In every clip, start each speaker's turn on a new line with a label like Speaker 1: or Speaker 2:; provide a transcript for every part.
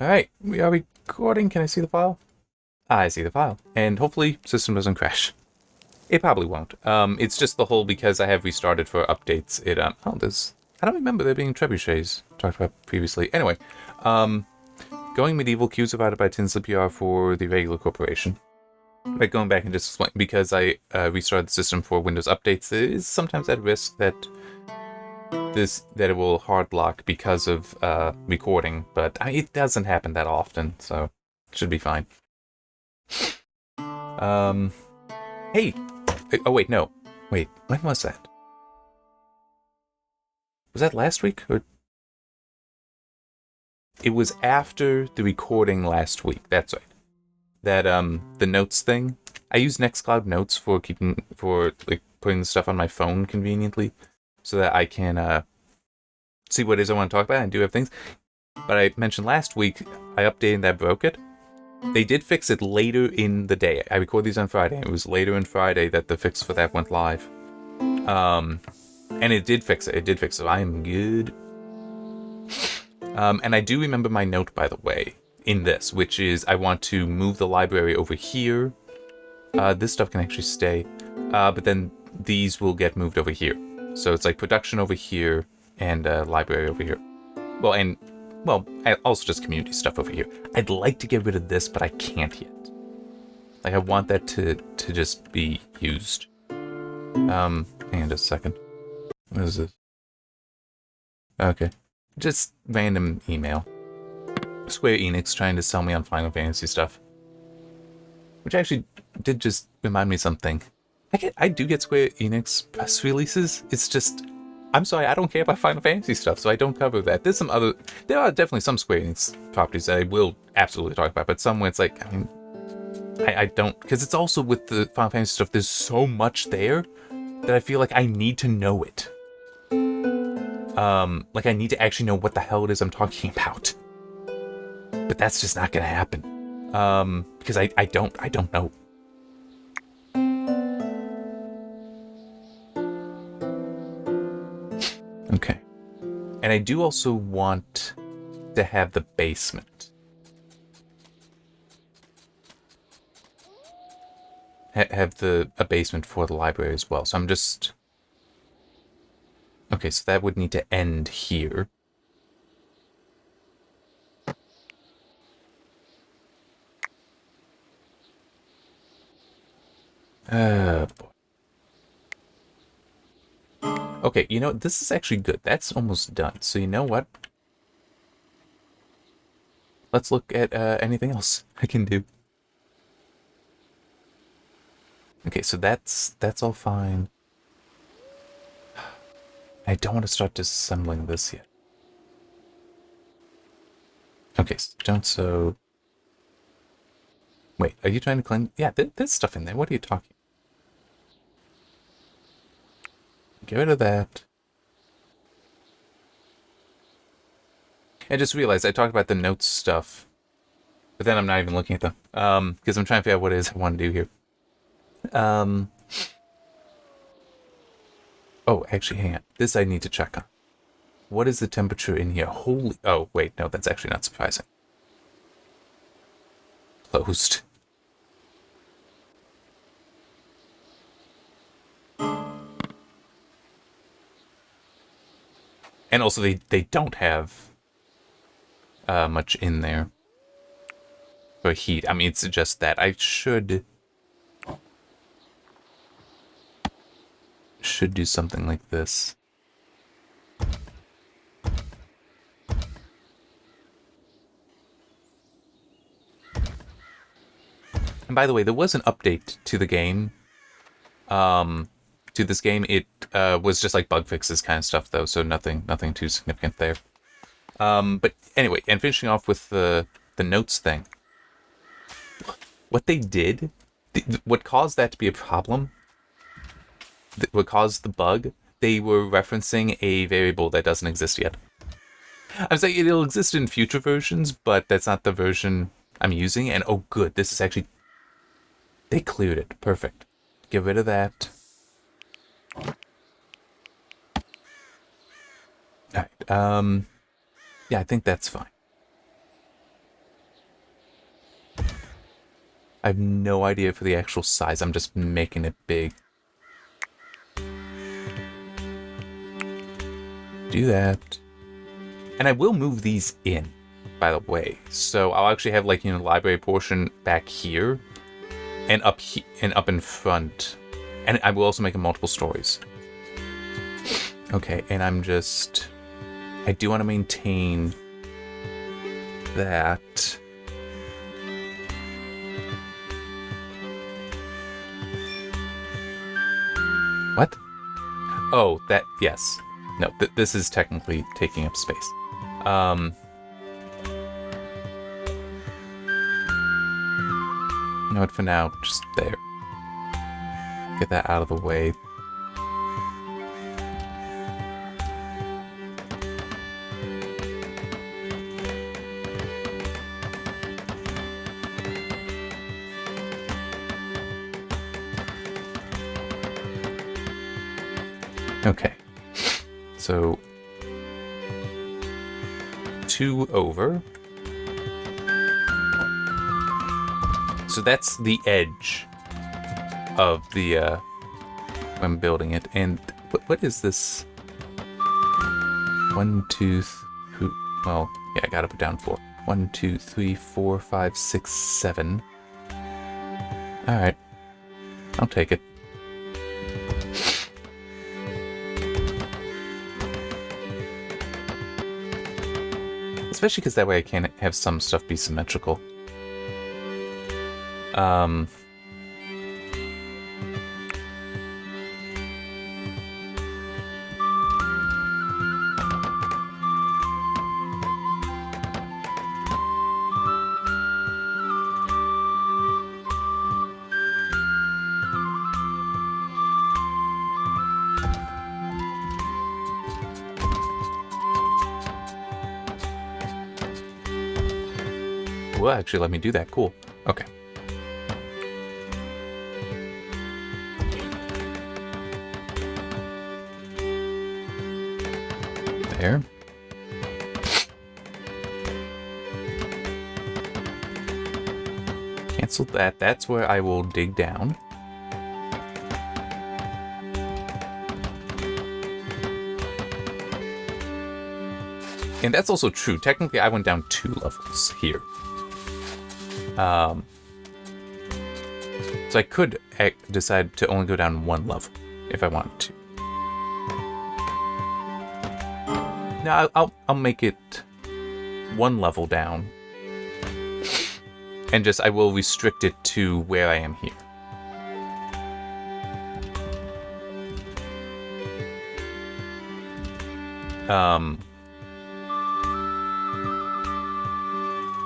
Speaker 1: Alright, we are recording. Can I see the file? I see the file. And hopefully system doesn't crash. It probably won't. It's just the whole because I have restarted for updates. I don't remember there being trebuchets talked about previously. Anyway, going medieval queues provided by Tinsley PR for the Irregular Corporation. But going back and just explain, because I restarted the system for Windows updates, there is sometimes at risk that it will hard lock because of recording, but it doesn't happen that often, so it should be fine. Hey! Oh wait, no. Wait, when was that? Was that last week? Or it was after the recording last week, that's right. That, the notes thing. I use Nextcloud Notes for putting the stuff on my phone conveniently, so that I can, see what it is I want to talk about. I do have things. But I mentioned last week, I updated that broke it. They did fix it later in the day. I record these on Friday. It was later in Friday that the fix for that went live. And it did fix it. It did fix it. I am good. And I do remember my note, by the way, in this, which is I want to move the library over here. This stuff can actually stay. But then these will get moved over here. So it's like production over here and library over here. Well, I also just community stuff over here. I'd like to get rid of this, but I can't yet. Like, I want that to just be used. Hang on just a second. What is this? Okay. Just random email. Square Enix trying to sell me on Final Fantasy stuff. Which actually did just remind me of something. I do get Square Enix press releases. It's just, I'm sorry, I don't care about Final Fantasy stuff, so I don't cover that. There are definitely some Square Enix properties that I will absolutely talk about, but some where it's like, I don't, because it's also with the Final Fantasy stuff, there's so much there that I feel like I need to know it. Like I need to actually know what the hell it is I'm talking about. But that's just not gonna happen. Because I don't know. Okay. And I do also want to have the basement. Have a basement for the library as well. So I'm just... Okay, so that would need to end here. Boy. Okay, you know, this is actually good. That's almost done. So you know what? Let's look at anything else I can do. Okay, so that's all fine. I don't want to start disassembling this yet. Okay, so don't so... Wait, are you trying to clean? Yeah, there's stuff in there. What are you talking? Get rid of that. I just realized I talked about the notes stuff, but then I'm not even looking at them. Because I'm trying to figure out what it is I want to do here. Oh, actually, hang on. This I need to check on. What is the temperature in here? Holy... Oh, wait, no, that's actually not surprising. Closed. And also, they don't have much in there for heat. I mean, it's just that I should do something like this. And by the way, there was an update to the game. To this game, it was just like bug fixes kind of stuff, though, so nothing too significant there. But anyway, and finishing off with the notes thing. What they did, what caused that to be a problem, what caused the bug, they were referencing a variable that doesn't exist yet. I'm saying it'll exist in future versions, but that's not the version I'm using, and oh good, this is actually... They cleared it. Perfect. Get rid of that. Alright, yeah, I think that's fine. I have no idea for the actual size. I'm just making it big. Do that. And I will move these in, by the way. So I'll actually have, like, you know, the library portion back here and up in front. And I will also make them multiple stories. Okay, and I do want to maintain that. What? Oh, that, yes. No, this is technically taking up space. You know what, for now, just there. Get that out of the way. Okay. So 2 over. So that's the edge of the when building it. And what is this? 1, 2, 3. Well, yeah, I gotta put down 4. 1, 2, 3, 4, 5, 6, 7. All right, I'll take it. Especially because that way I can have some stuff be symmetrical. Will actually let me do that. Cool. Okay. There. Cancel that. That's where I will dig down. And that's also true. Technically, I went down 2 levels here. So I could decide to only go down 1 level if I wanted to. No, I'll make it 1 level down, and I will restrict it to where I am here.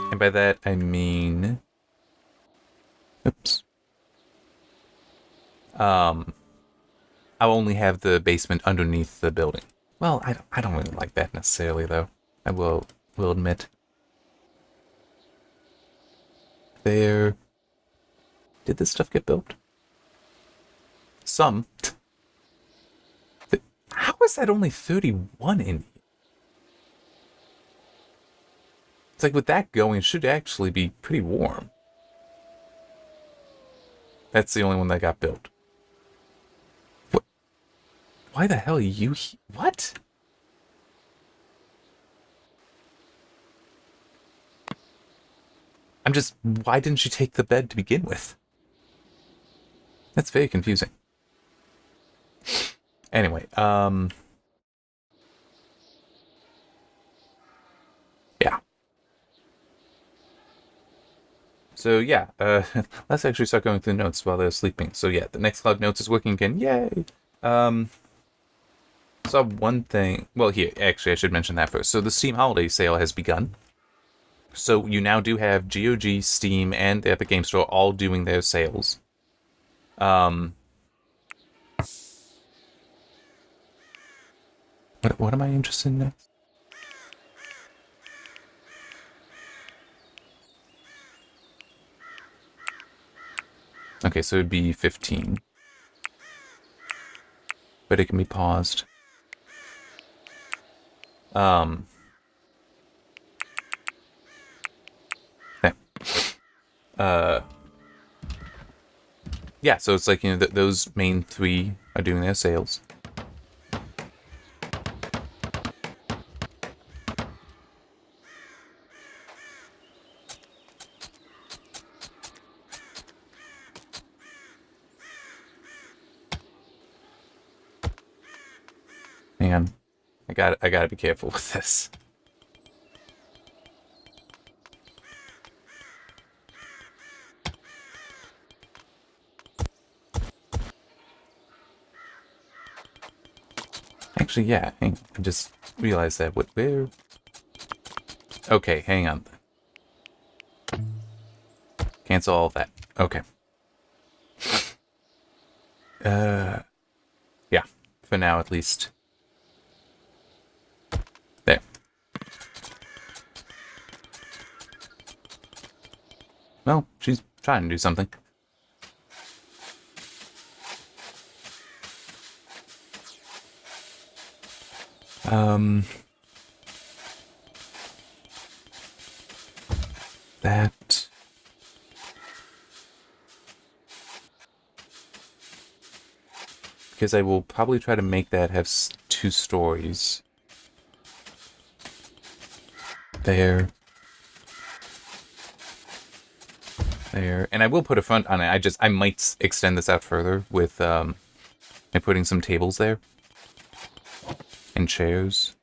Speaker 1: And by that I mean, oops. I'll only have the basement underneath the building. Well, I don't really like that necessarily, though. I will admit. There. Did this stuff get built? Some. How is that only 31 in here? It's like with that going, it should actually be pretty warm. That's the only one that got built. What? Why the hell are you what? Why didn't you take the bed to begin with? That's very confusing. Anyway, yeah. So yeah, let's actually start going through the notes while they're sleeping. So yeah, the Nextcloud notes is working again. Yay! So one thing. Well, here actually I should mention that first. So the Steam Holiday Sale has begun. So you now do have GOG, Steam, and the Epic Game Store all doing their sales. What am I interested in next? Okay, so it'd be 15. But it can be paused. Okay. yeah, so it's like, you know, those main three are doing their sales. Hang on. I gotta be careful with this. Actually, yeah, I just realized that. Where? Okay, hang on. Cancel all of that. Okay. Yeah, for now at least. There. Well, she's trying to do something. That. Because I will probably try to make that have 2 stories. There. There. And I will put a front on it. I might extend this out further with by putting some tables there. And chairs.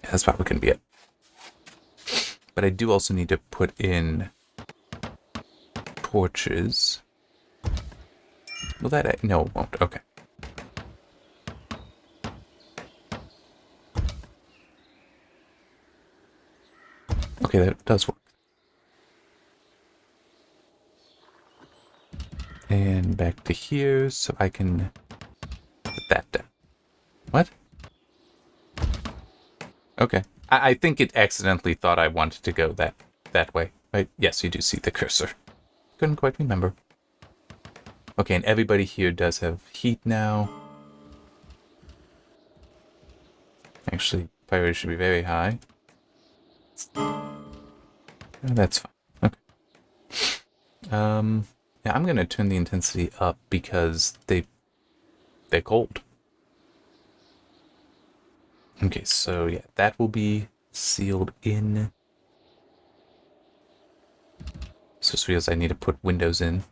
Speaker 1: Yeah, that's probably going to be it. But I do also need to put in porches. Will that... No, it won't. Okay. Okay, that does work. And back to here, so I can put that down. What? Okay. I think it accidentally thought I wanted to go that way, right? Yes, you do see the cursor. Couldn't quite remember. Okay, and everybody here does have heat now. Actually, priority should be very high. That's fine. Okay. Yeah, I'm gonna turn the intensity up because they're cold. Okay, so yeah, that will be sealed in. So this feels I need to put windows in.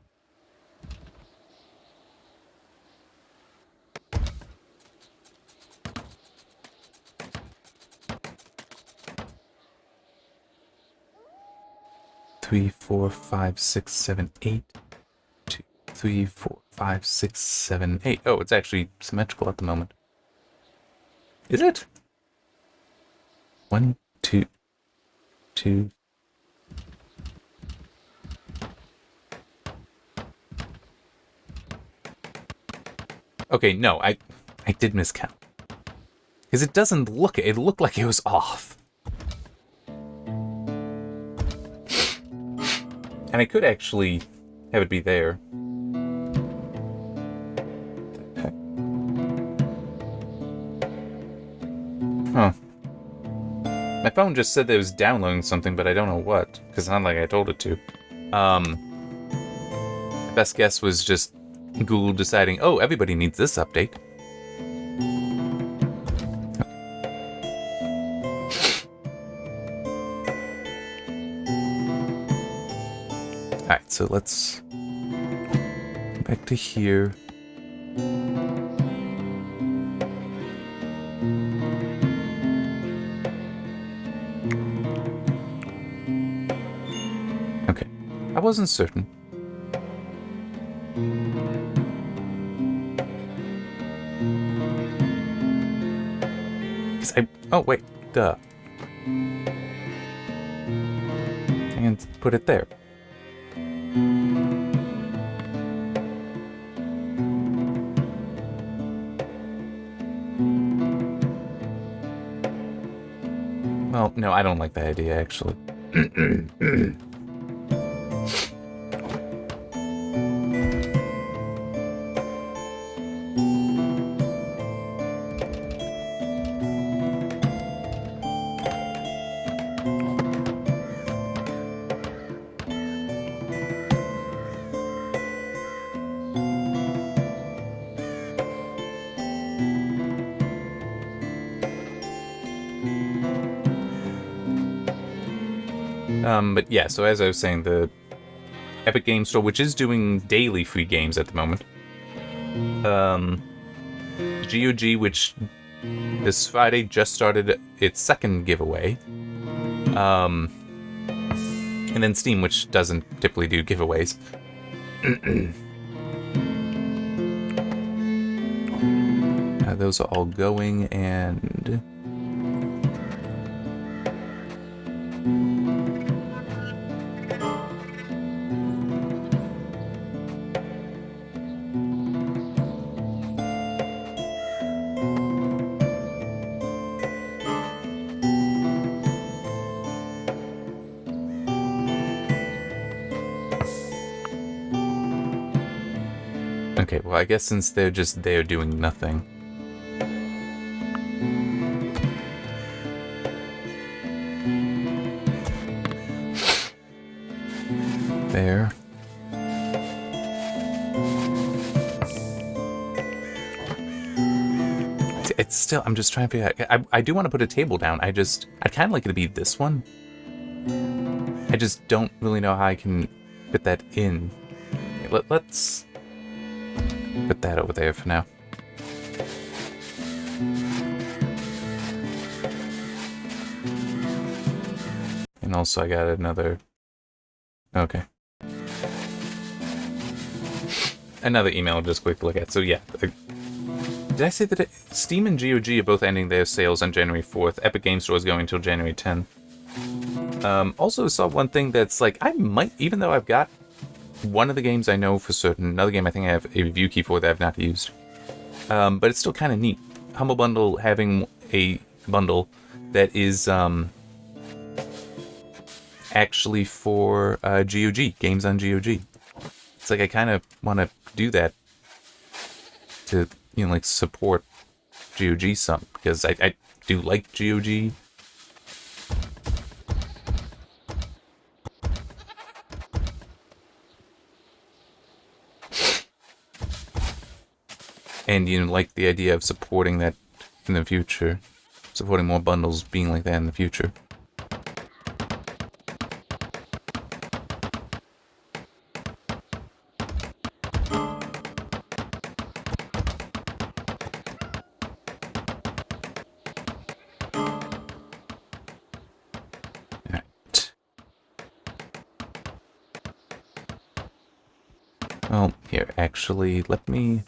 Speaker 1: Three, 4, 5, 6, 7, 8. 2, 3, 4, 5, 6, 7, 8. Oh, it's actually symmetrical at the moment. Is it? 1, 2, 2. Okay, no, I did miscount. Because it doesn't look, it looked like it was off. And I could actually have it be there. Huh. My phone just said that it was downloading something, but I don't know what, because it's not like I told it to. Best guess was just Google deciding, oh, everybody needs this update. Alright, so let's go back to here. Okay, I wasn't certain. Oh, wait, duh. And put it there. Well, no, I don't like that idea, actually. But yeah, so as I was saying, the Epic Games Store, which is doing daily free games at the moment. GOG, which this Friday just started its second giveaway. And then Steam, which doesn't typically do giveaways. Those are all going, and okay, well, I guess since they're just there doing nothing. There. It's still, I'm just trying to figure out, I do want to put a table down. I'd kind of like it to be this one. I just don't really know how I can fit that in. Let's put that over there for now. And also I got another... Okay. Another email I'll just quick look at. So yeah. Did I say that Steam and GOG are both ending their sales on January 4th? Epic Games Store is going until January 10th. Also saw one thing that's like, I might, even though I've got one of the games I know for certain, another game I think I have a review key for that I've not used. But it's still kind of neat. Humble Bundle having a bundle that is actually for GOG, games on GOG. It's like I kind of want to do that to, you know, like support GOG some, because I do like GOG. And, you know, like the idea of supporting that in the future. Supporting more bundles being like that in the future. Well, here, actually, let me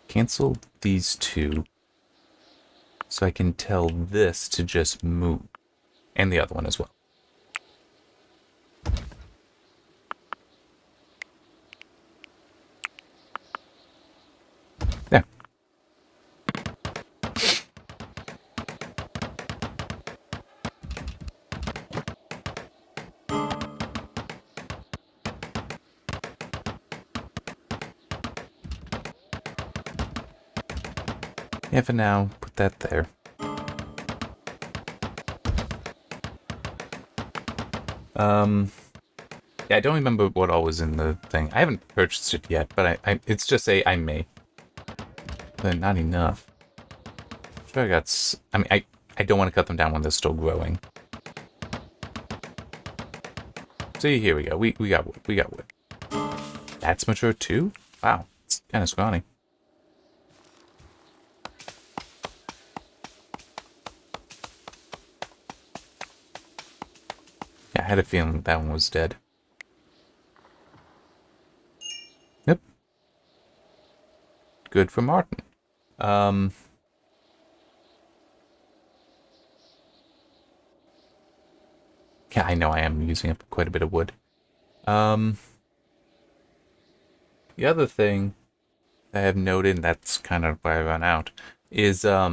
Speaker 1: cancel these two so I can tell this to just move, and the other one as well. There. Yeah, for now, put that there. Yeah, I don't remember what all was in the thing. I haven't purchased it yet, but it's just I may. But not enough. Sure, I got. I mean, I don't want to cut them down when they're still growing. See, here we go. We got wood. We got wood. That's mature too? Wow, it's kind of scrawny. Yeah, I had a feeling that one was dead. Yep. Good for Martin. Yeah, I know I am using up quite a bit of wood. The other thing I have noted, and that's kind of why I run out, is saw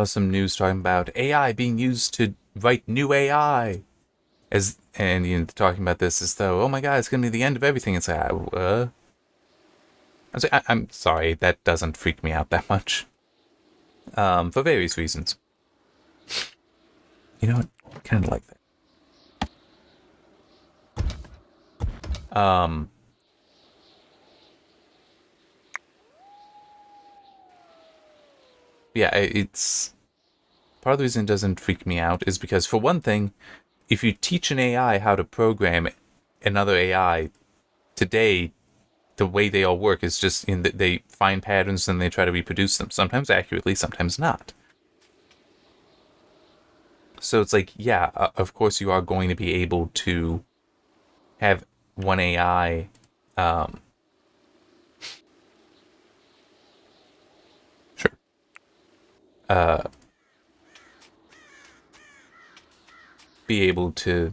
Speaker 1: some news talking about AI being used to write new AI. And you know, talking about this as though, oh my god, it's gonna be the end of everything. It's like, I'm sorry, that doesn't freak me out that much. For various reasons. You know what? I kind of like that. Yeah, it's part of the reason it doesn't freak me out is because, for one thing, if you teach an AI how to program another AI today, the way they all work is just in that they find patterns and they try to reproduce them, sometimes accurately, sometimes not. So it's like, yeah, of course you are going to be able to have one AI sure. Be able to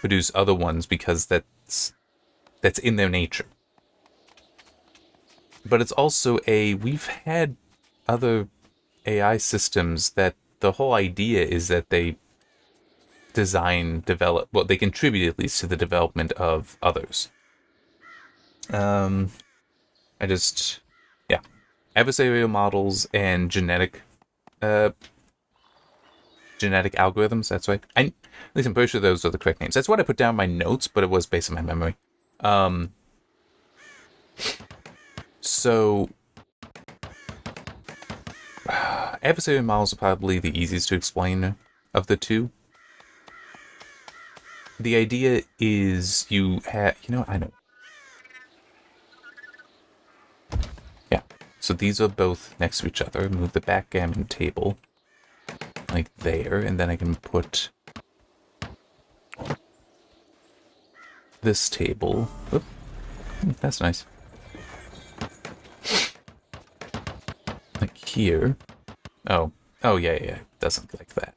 Speaker 1: produce other ones because that's in their nature. But it's also we've had other AI systems that the whole idea is that they they contribute at least to the development of others. Yeah. Adversarial models and genetic algorithms, that's right. At least I'm pretty sure those are the correct names. That's what I put down in my notes, but it was based on my memory. So adversarial models are probably the easiest to explain of the two. The idea is you have, I know. Yeah. So these are both next to each other. Move the backgammon table like there, and then I can put this table. Oop. That's nice. Like here. Oh, yeah. It doesn't like that.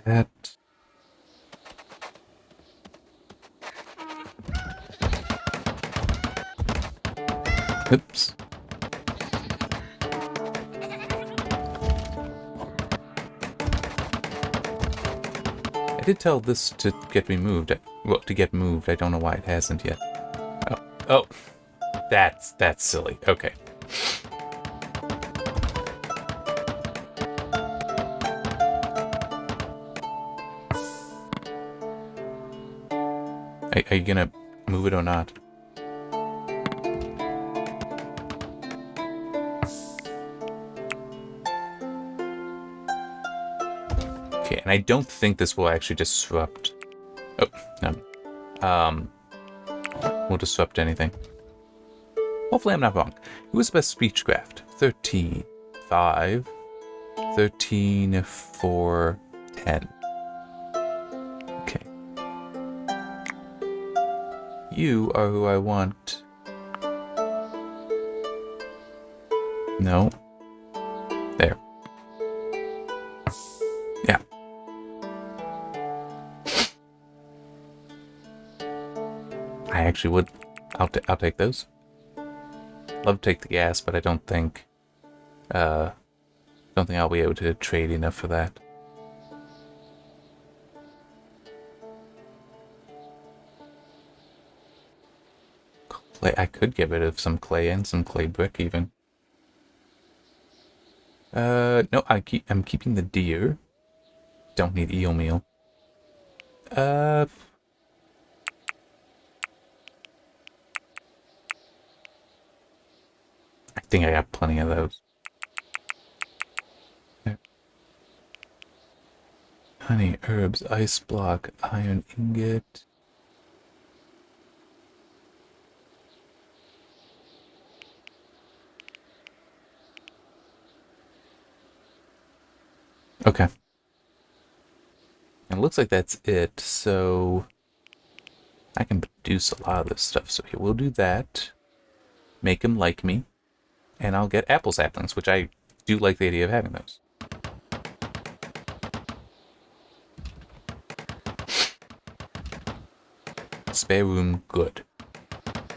Speaker 1: That. Oops. I did tell this to get removed. Well, to get moved. I don't know why it hasn't yet. Oh. That's silly. Okay. Are you gonna move it or not? Okay, and I don't think this will actually disrupt. Oh, no. Will disrupt anything. Hopefully I'm not wrong. Who was the best speechcraft? 13, 5, 13, 4, 10. Okay. You are who I want. No. There. Yeah. I actually would. I'll take those. Love to take the gas, but I don't think I'll be able to trade enough for that. Clay, I could get rid of some clay and some clay brick even. No, I'm keeping the deer. Don't need eel meal. I think I got plenty of those. There. Honey, herbs, ice block, iron ingot. Okay. It looks like that's it, so I can produce a lot of this stuff. So here, we'll do that. Make them like me. And I'll get apple saplings, which I do like the idea of having those. Spare room, good.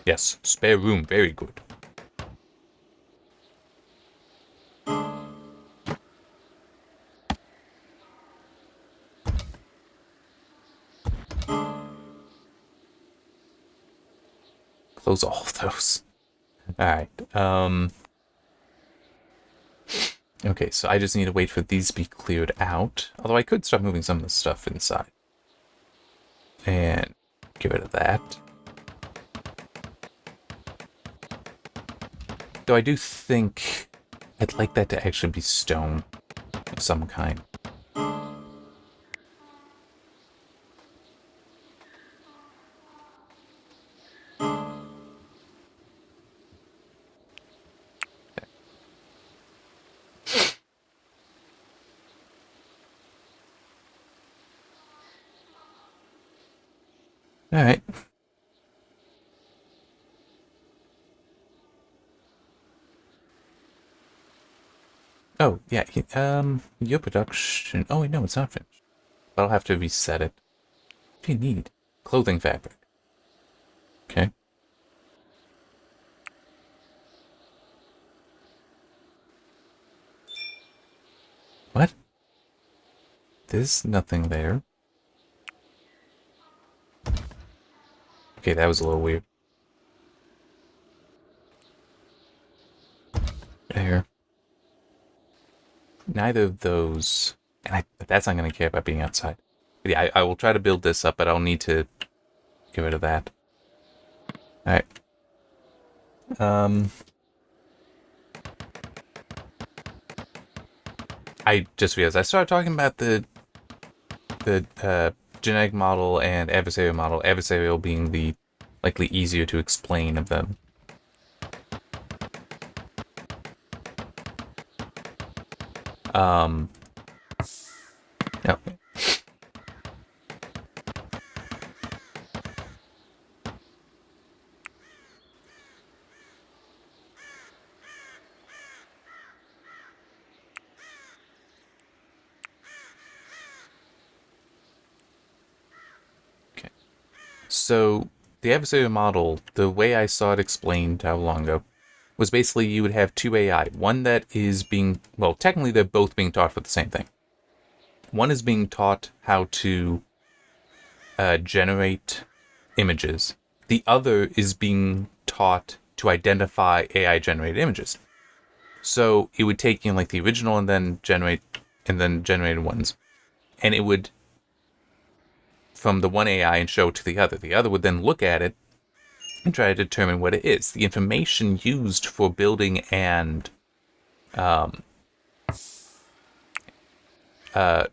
Speaker 1: Yes, spare room, very good. close all of those. Alright, okay, so I just need to wait for these to be cleared out. Although I could start moving some of the stuff inside. And get rid of that. Though I do think I'd like that to actually be stone of some kind. Alright. Oh, yeah, your production... Oh, wait, no, it's not finished. I'll have to reset it. What do you need? Clothing fabric. Okay. What? There's nothing there. Okay, that was a little weird. There. Neither of those... And that's not going to care about being outside. But yeah, I will try to build this up, but I'll need to get rid of that. Alright. I just realized I started talking about the genetic model and adversarial model. Adversarial being the likely easier to explain of them. Oh. So, the adversarial model, the way I saw it explained how long ago, was basically you would have two AI. One that is being, well, technically they're both being taught for the same thing. One is being taught how to generate images. The other is being taught to identify AI-generated images. So, it would take, like, the original and then generated ones. And it would... from the one AI and show it to the other. The other would then look at it and try to determine what it is. The information used for building and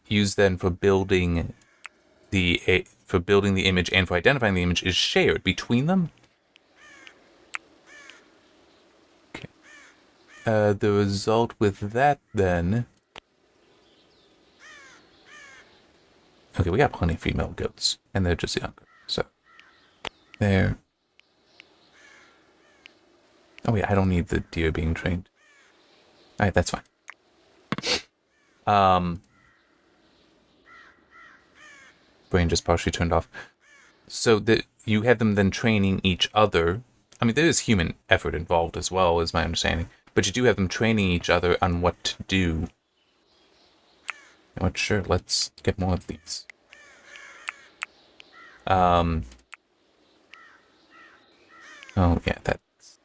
Speaker 1: used then for building the image and for identifying the image is shared between them. Okay. The result with that then. Okay, we got plenty of female goats, and they're just younger, so there. Oh yeah, I don't need the deer being trained. Alright, that's fine. Brain just partially turned off. So that you have them then training each other. I mean, there is human effort involved as well, is my understanding. But you do have them training each other on what to do. You know what, sure, let's get more of these. Oh, yeah, that's...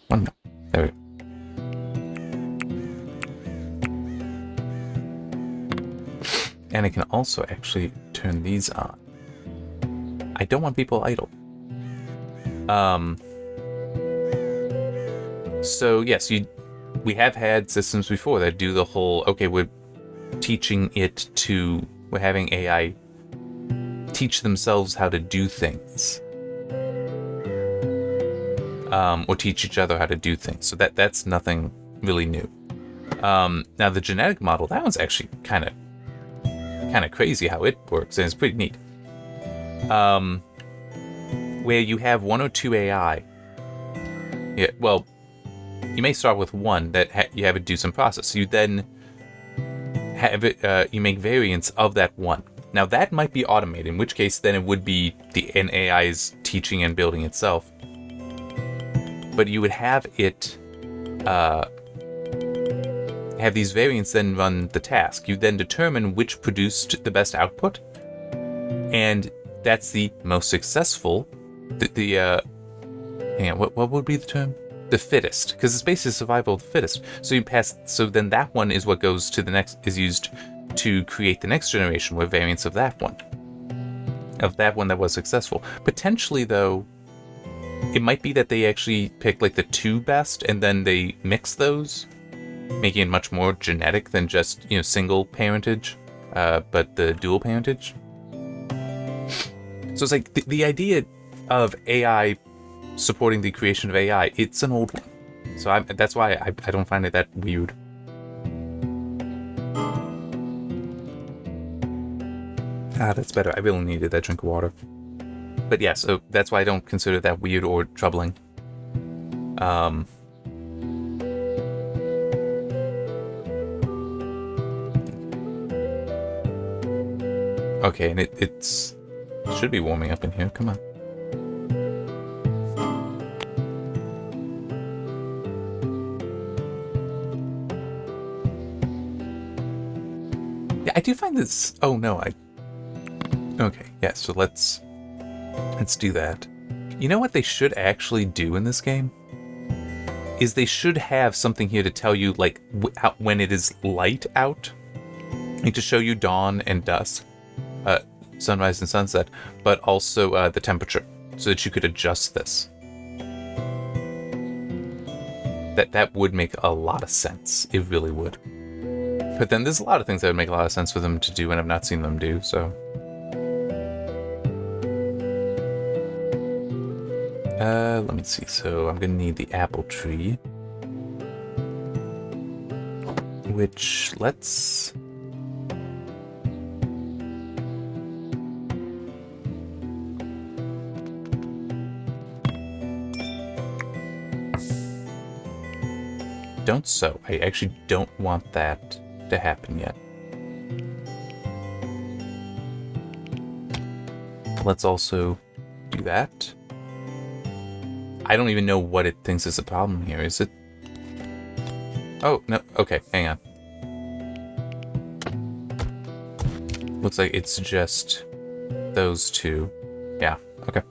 Speaker 1: Oh, no. There we go. And I can also actually turn these on. I don't want people idle. So, yes, we have had systems before that do the whole, okay, we're having AI teach themselves how to do things. Or teach each other how to do things. So that's nothing really new. Now the genetic model, that one's actually kind of crazy how it works, and it's pretty neat. Where you have one or two AI. Yeah, well, you may start with one that you have it do some process. You then have it, you make variants of that one. Now that might be automated, in which case then it would be an AI's teaching and building itself. But you would have it have these variants then run the task. You then determine which produced the best output, And that's the most successful. Hang on, what would be the term? The fittest, because it's basically survival of the fittest. So you pass. So then that one is what goes to the next, is used to create the next generation with variants of that one. Of that one that was successful. Potentially, though, it might be that they actually pick like the 2 best and then they mix those, making it much more genetic than just, single parentage, but the dual parentage. So it's like the idea of AI supporting the creation of AI, it's an old one. So that's why I don't find it that weird. That's better. I really needed that drink of water. But yeah, so that's why I don't consider that weird or troubling. Okay, and it should be warming up in here. Come on. Yeah, I do find this... Oh, no, Okay, yeah, so let's do that. You know what they should actually do in this game? Is they should have something here to tell you, like, when it is light out. Like, to show you dawn and dusk. Sunrise and sunset. But also the temperature. So that you could adjust this. That would make a lot of sense. It really would. But then there's a lot of things that would make a lot of sense for them to do, and I've not seen them do, so... let me see. So I'm gonna need the apple tree. Which, let's... Don't sow. I actually don't want that to happen yet. Let's also do that. I don't even know what it thinks is a problem here. Is it? Oh, no. Okay, hang on. Looks like it's just those 2. Yeah, okay.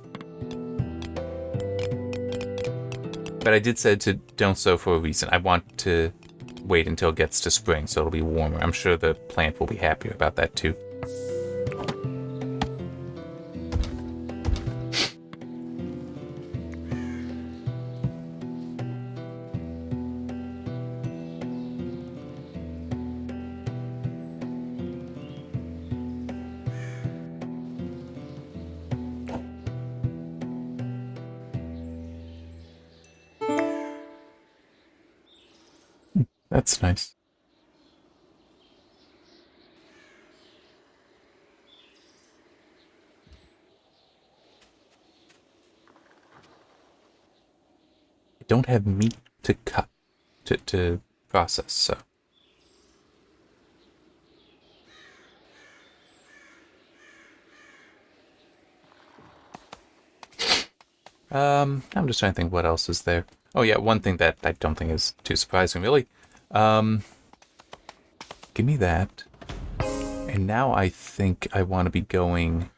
Speaker 1: But I did say to don't sow for a reason. I want to wait until it gets to spring, so it'll be warmer. I'm sure the plant will be happier about that too. That's nice. I don't have meat to cut, to process, so... I'm just trying to think what else is there. Oh yeah, one thing that I don't think is too surprising, really. Give me that. And now I think I want to be going...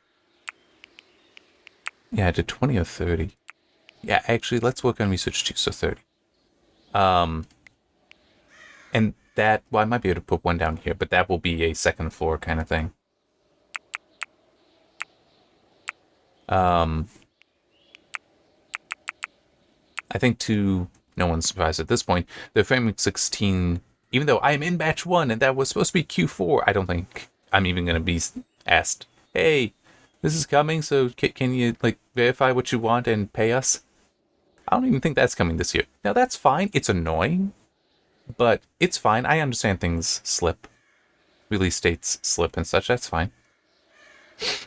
Speaker 1: Yeah, to 20 or 30. Yeah, actually, let's work on research too, so 30. And that... Well, I might be able to put one down here, but that will be a second floor kind of thing. I think no one's surprised at this point, the Framework 16, even though I'm in batch 1 and that was supposed to be Q4, I don't think I'm even going to be asked, hey, this is coming, so can you, like, verify what you want and pay us? I don't even think that's coming this year. Now, that's fine. It's annoying, but it's fine. I understand things slip. Release dates slip and such. That's fine.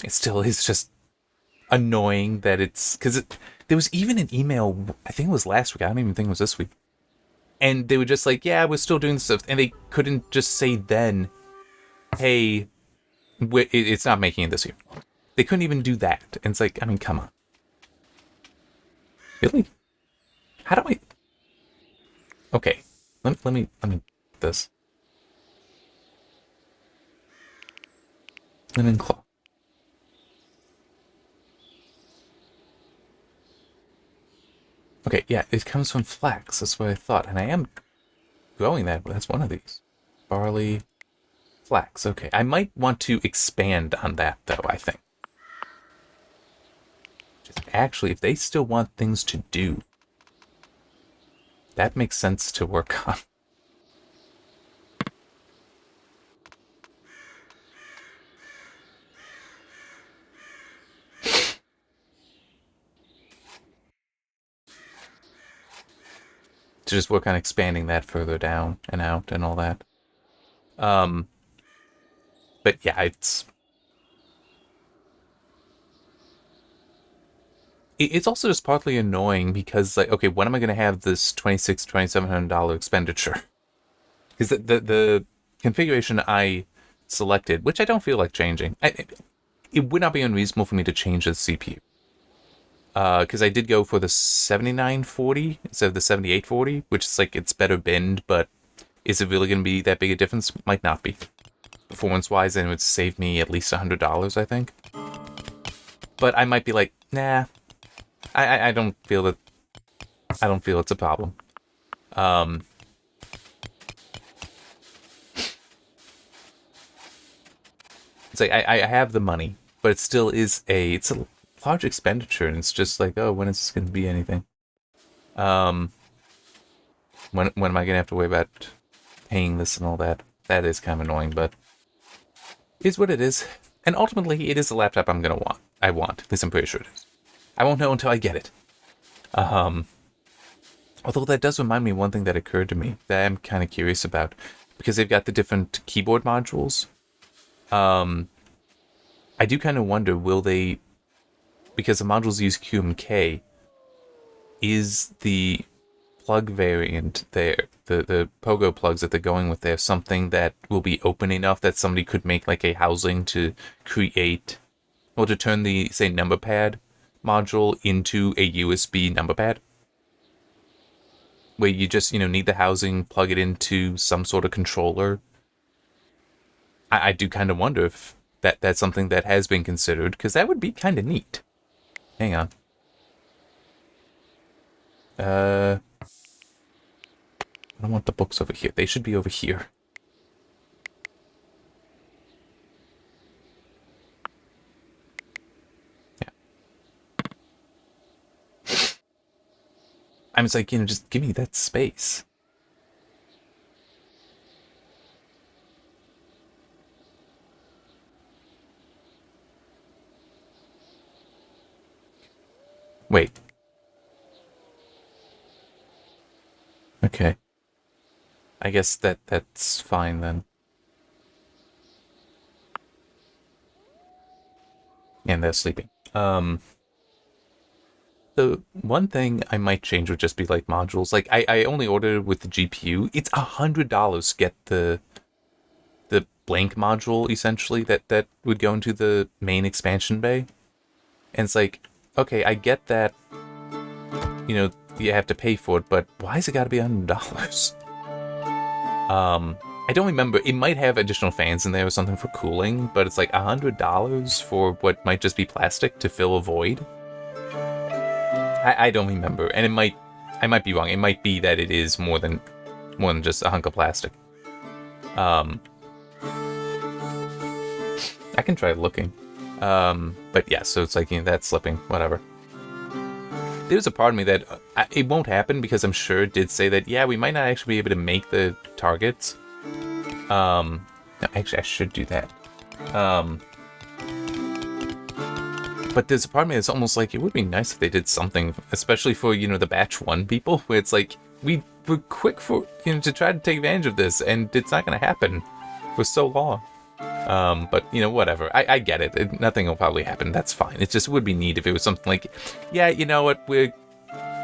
Speaker 1: It still is just annoying that it's... Because there was even an email, I think it was last week. I don't even think it was this week. And they were just like, yeah, we're still doing stuff. And they couldn't just say then, hey, it's not making it this year. They couldn't even do that. And it's like, I mean, come on. Really? How do I... Okay. Let me this. Linen cloth. Okay, yeah, it comes from flax. That's what I thought. And I am growing that, but that's one of these. Barley, flax. Okay, I might want to expand on that, though, I think. Just actually, if they still want things to do, that makes sense to work on. To just work on expanding that further down and out and all that. But yeah, it's also just partly annoying because, like, okay, when am I going to have this $2,700 expenditure? Because the configuration I selected, which I don't feel like changing, it would not be unreasonable for me to change the CPU. Because I did go for the 7940 instead of the 7840, which is like, it's better binned, but is it really going to be that big a difference? Might not be. Performance-wise, and it would save me at least $100, I think. But I might be like, nah, I don't feel that. I don't feel it's a problem. It's like I have the money, but it still is it's a large expenditure, and it's just like, oh, when is this going to be anything? When am I going to have to worry about paying this and all that? That is kind of annoying, but it is what it is. And ultimately, it is the laptop I'm going to want. At least I'm pretty sure it is. I won't know until I get it. Although that does remind me of one thing that occurred to me that I'm kind of curious about, because they've got the different keyboard modules. I do kind of wonder, will they, because the modules use QMK, is the plug variant there, the Pogo plugs that they're going with there, something that will be open enough that somebody could make like a housing to create, or to turn the, say, number pad module into a USB number pad? Where you just, need the housing, plug it into some sort of controller. I do kind of wonder if that's something that has been considered, because that would be kind of neat. Hang on. I don't want the books over here. They should be over here. Yeah. I'm just like, just give me that space. Wait. Okay. I guess that's fine then. And they're sleeping. The one thing I might change would just be like modules. Like I only ordered it with the GPU. It's $100 to get the blank module, essentially, that would go into the main expansion bay. And it's like, okay, I get that, you have to pay for it, but why has it got to be $100? I don't remember. It might have additional fans in there or something for cooling, but it's like $100 for what might just be plastic to fill a void. I don't remember, and I might be wrong. It might be that it is more than just a hunk of plastic. I can try looking. But yeah, so it's like, that's slipping, whatever. There's a part of me that it won't happen, because I'm sure it did say that, yeah, we might not actually be able to make the targets. No, actually, I should do that. But there's a part of me that's almost like, it would be nice if they did something, especially for, the batch 1 people, where it's like, we were quick for, to try to take advantage of this, and it's not going to happen for so long. But, whatever. I get it. Nothing will probably happen. That's fine. It just would be neat if it was something like, yeah, you know what, we're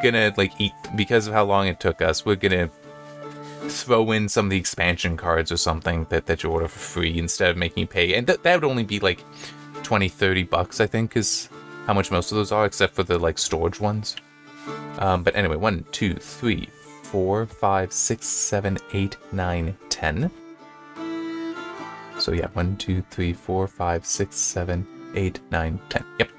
Speaker 1: gonna, like, eat, because of how long it took us, we're gonna throw in some of the expansion cards or something that you order for free instead of making you pay. And that would only be, like, $20-$30, I think, is how much most of those are, except for the, like, storage ones. But anyway, 1, 2, 3, 4, 5, 6, 7, 8, 9, 10. So yeah, 1, 2, 3, 4, 5, 6, 7, 8, 9, 10. Yep.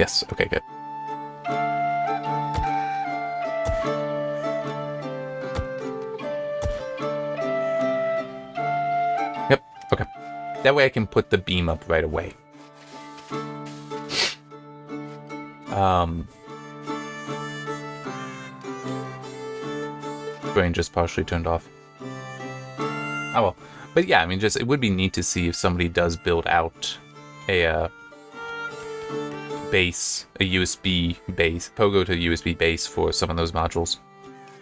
Speaker 1: Yes, okay, good. Yep, okay. That way I can put the beam up right away. Brain just partially turned off. Oh well. But yeah, I mean, just it would be neat to see if somebody does build out a base, a USB base, Pogo to USB base for some of those modules.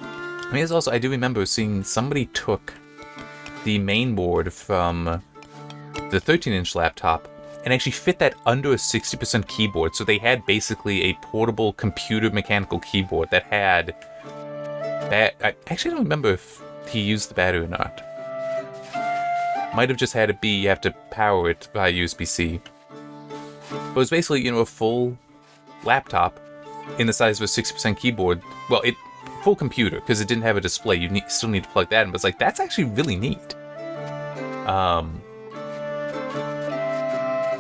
Speaker 1: I mean, it's also, I do remember seeing somebody took the main board from the 13-inch laptop and actually fit that under a 60% keyboard. So they had basically a portable computer mechanical keyboard that had I actually don't remember if he used the battery or not. Might have just had it be, you have to power it via USB-C. But it was basically, you know, a full laptop in the size of a 60% keyboard. Well, full computer, because it didn't have a display. You still need to plug that in. But it's like, that's actually really neat.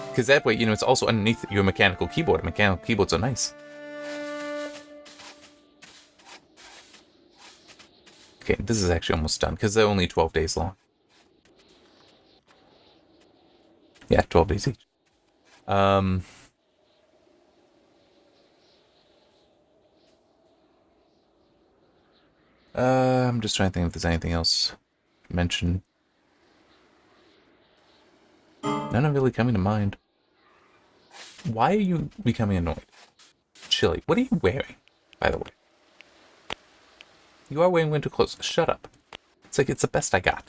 Speaker 1: Because that way, you know, it's also underneath your mechanical keyboard. Mechanical keyboards are nice. Okay, this is actually almost done, because they're only 12 days long. Yeah, 12 days each. I'm just trying to think if there's anything else to mention. None are really coming to mind. Why are you becoming annoyed? Chili, what are you wearing, by the way? You are wearing winter clothes. Shut up. It's like, it's the best I got.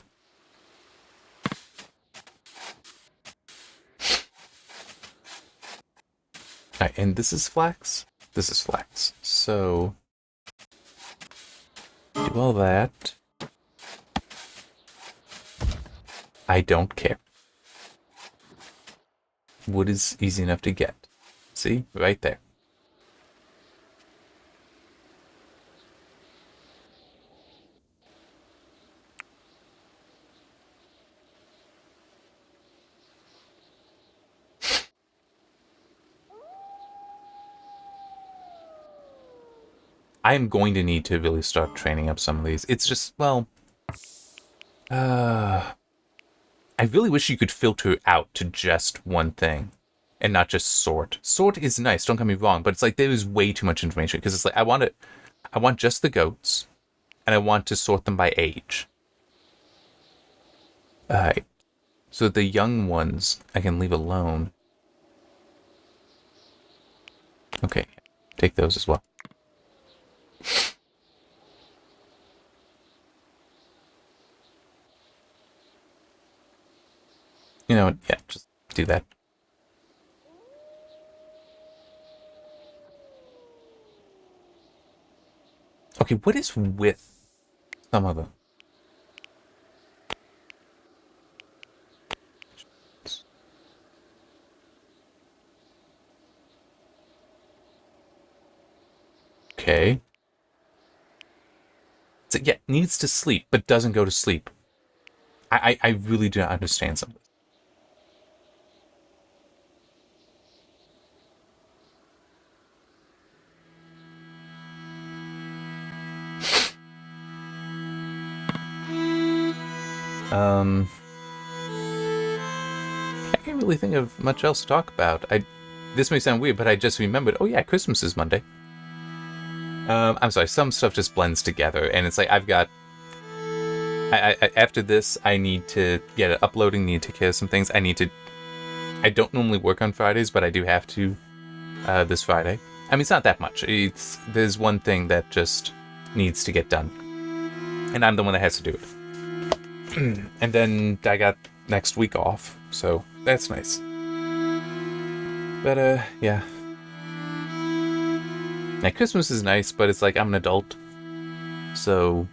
Speaker 1: Alright, and this is flax? This is flax. So, do all that. I don't care. Wood is easy enough to get. See? Right there. I am going to need to really start training up some of these. It's just, well... I really wish you could filter out to just one thing. And not just sort. Sort is nice, don't get me wrong, but it's like there is way too much information. Because it's like, I want just the goats. And I want to sort them by age. Alright. So the young ones, I can leave alone. Okay, take those as well. You know what? Yeah, just do that. Okay, what is with some of them? Okay. So, yeah, needs to sleep, but doesn't go to sleep. I really do not understand some of this. I can't really think of much else to talk about. This may sound weird, but I just remembered, oh yeah, Christmas is Monday. I'm sorry, some stuff just blends together, and it's like, I've got... after this, I need to get it uploading, need to take care of some things. I don't normally work on Fridays, but I do have to this Friday. I mean, it's not that much. There's one thing that just needs to get done. And I'm the one that has to do it. And then I got next week off, so that's nice. But, yeah. Now, Christmas is nice, but it's like, I'm an adult. So,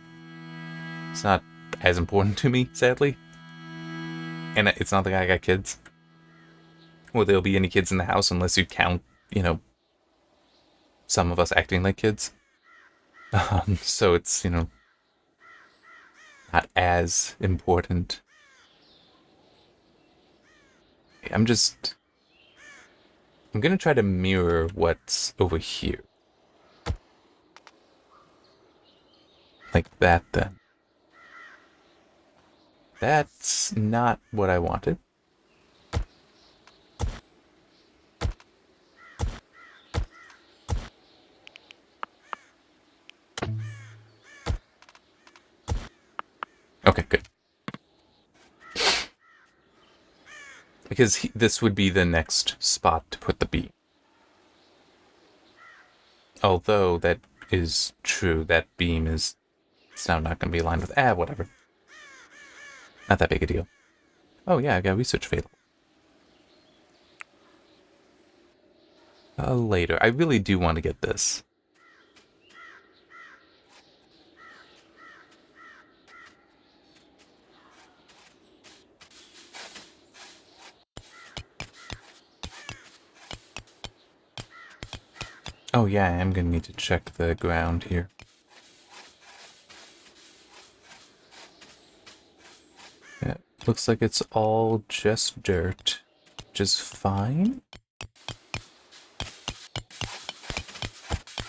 Speaker 1: it's not as important to me, sadly. And it's not like I got kids. Or there'll be any kids in the house unless you count, you know, some of us acting like kids. So it's, you know, not as important. I'm just... I'm going to try to mirror what's over here. Like that, then. That's not what I wanted. Okay, good. Because this would be the next spot to put the beam. Although that is true, that beam is... It's now not going to be aligned with... whatever. Not that big a deal. Oh yeah, I got research available. Later. I really do want to get this. Oh yeah, I am going to need to check the ground here. Yeah, looks like it's all just dirt. Which is fine.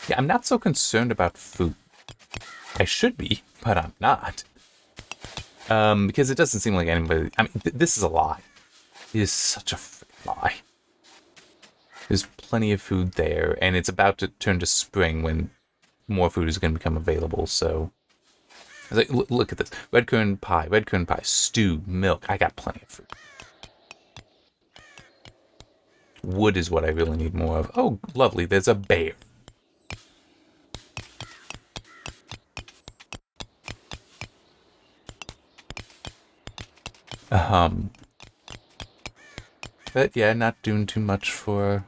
Speaker 1: Yeah, I'm not so concerned about food. I should be, but I'm not. Because it doesn't seem like anybody... I mean, this is a lie. It is such a lie. There's plenty of food there, and it's about to turn to spring when more food is going to become available, so... I was like, look at this. Red currant pie, stew, milk. I got plenty of food. Wood is what I really need more of. Oh, lovely, there's a bear. But yeah, not doing too much for...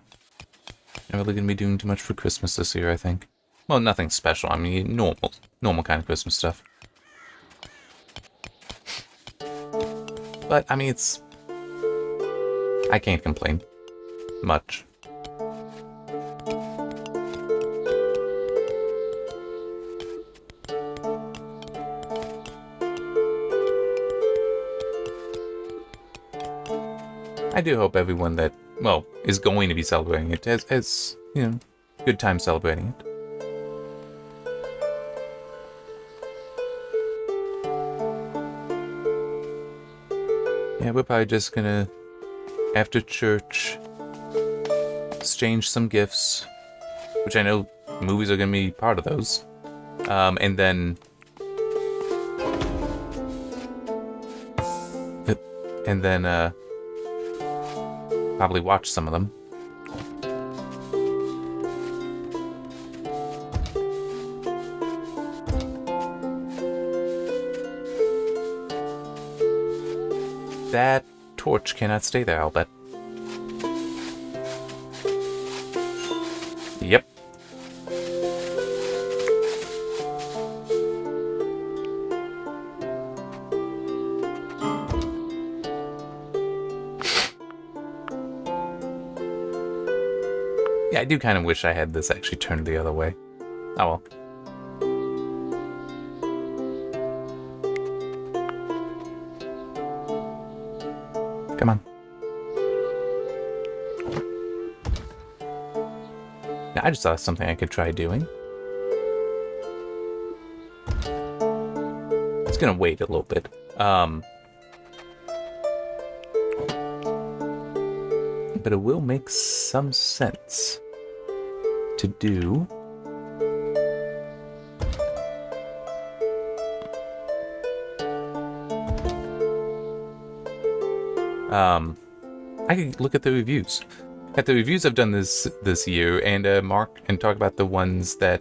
Speaker 1: Not really going to be doing too much for Christmas this year, I think. Well, nothing special. I mean, normal kind of Christmas stuff. But, I mean, it's... I can't complain. Much. I do hope everyone that, well, is going to be celebrating it has, you know, good time celebrating it. Yeah, we're probably just gonna, after church, exchange some gifts, which I know movies are gonna be part of those. And then... probably watch some of them. That torch cannot stay there, I'll bet. Yep. Yeah, I do kind of wish I had this actually turned the other way. Oh well. Come on. Now, I just thought of something I could try doing. It's gonna wait a little bit. But it will make some sense to do. I can look at the reviews. At the reviews I've done this year, and mark and talk about the ones that,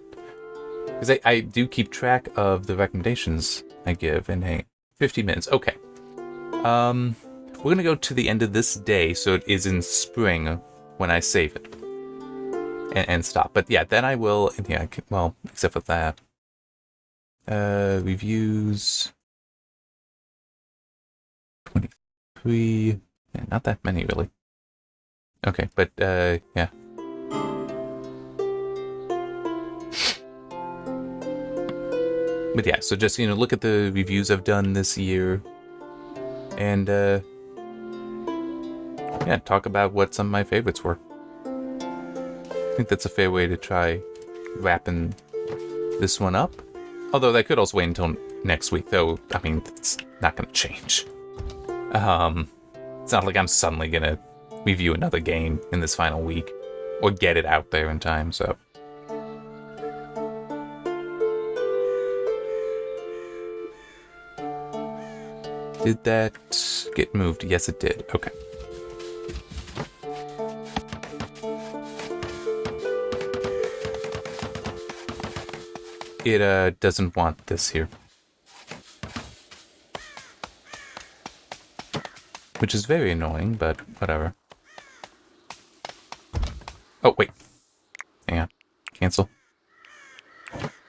Speaker 1: because I do keep track of the recommendations I give. And hey, 50 minutes. Okay. We're gonna go to the end of this day, so it is in spring when I save it and stop. But yeah, then I will. Yeah, well, except for that. Reviews 23. Yeah, not that many really. Okay, but yeah. But yeah, so just, you know, look at the reviews I've done this year, and yeah, talk about what some of my favorites were. I think that's a fair way to try wrapping this one up. Although that could also wait until next week, though. I mean, it's not going to change. It's not like I'm suddenly going to review another game in this final week or get it out there in time, so. Did that get moved? Yes, it did. Okay. It doesn't want this here. Which is very annoying, but whatever. Oh, wait. Hang on. Cancel.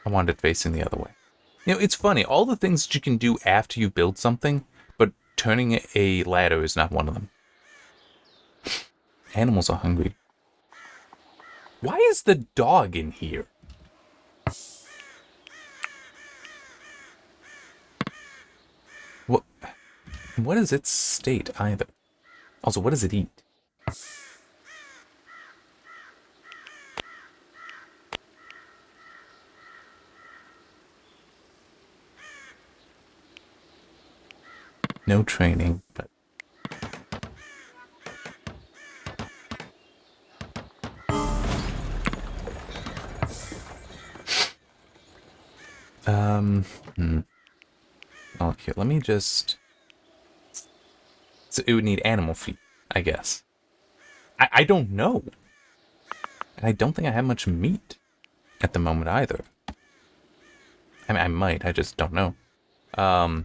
Speaker 1: I wanted it facing the other way. You know, it's funny. All the things that you can do after you build something, but turning a ladder is not one of them. Animals are hungry. Why is the dog in here? What is its state either? Also, what does it eat? No training, but... Oh, here, let me just... So it would need animal feed, I guess. I don't know. And I don't think I have much meat at the moment either. I mean, I might, I just don't know. I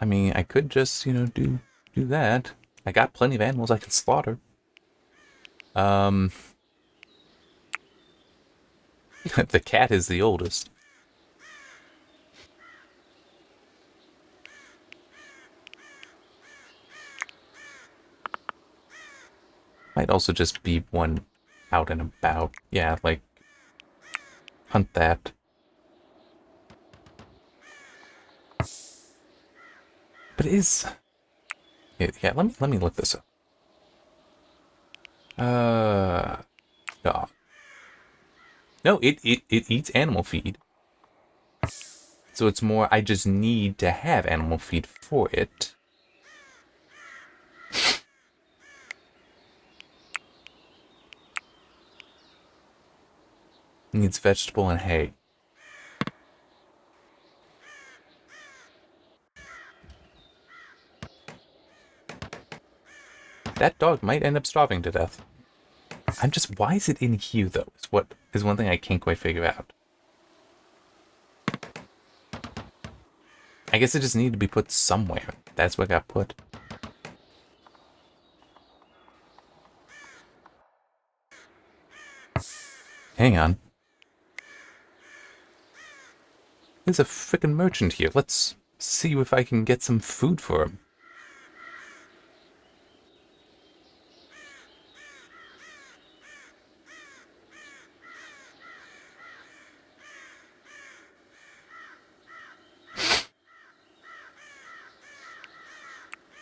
Speaker 1: mean, I could just, you know, do that. I got plenty of animals I can slaughter. The cat is the oldest. Might also just be one out and about. Yeah, like, hunt that. But it is... Yeah, let me look this up. Dog. No, it eats animal feed. So it's more, I just need to have animal feed for it. It needs vegetable and hay. That dog might end up starving to death. I'm just, why is it in here though? Is one thing I can't quite figure out. I guess it just needed to be put somewhere. That's what got put. Hang on. There's a frickin' merchant here. Let's see if I can get some food for him.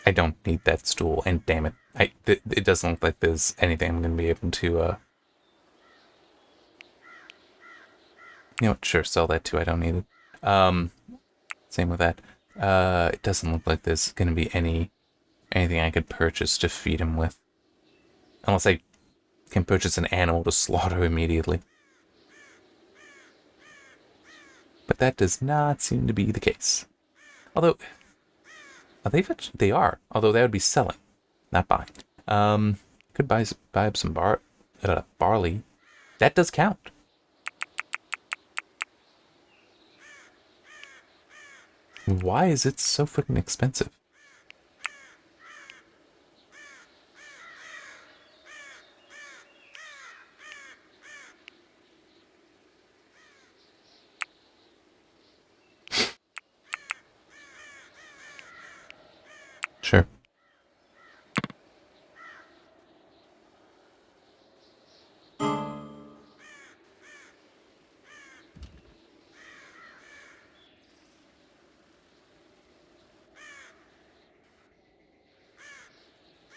Speaker 1: I don't need that stool, and damn it. It doesn't look like there's anything I'm going to be able to, You know what, sure, sell that too, I don't need it. Same with that. It doesn't look like there's going to be anything I could purchase to feed him with. Unless I can purchase an animal to slaughter immediately. But that does not seem to be the case. Although... Are they fetch? They are. Although that would be selling, not buying. Could buy up some barley. That does count. Why is it so freaking expensive? Sure.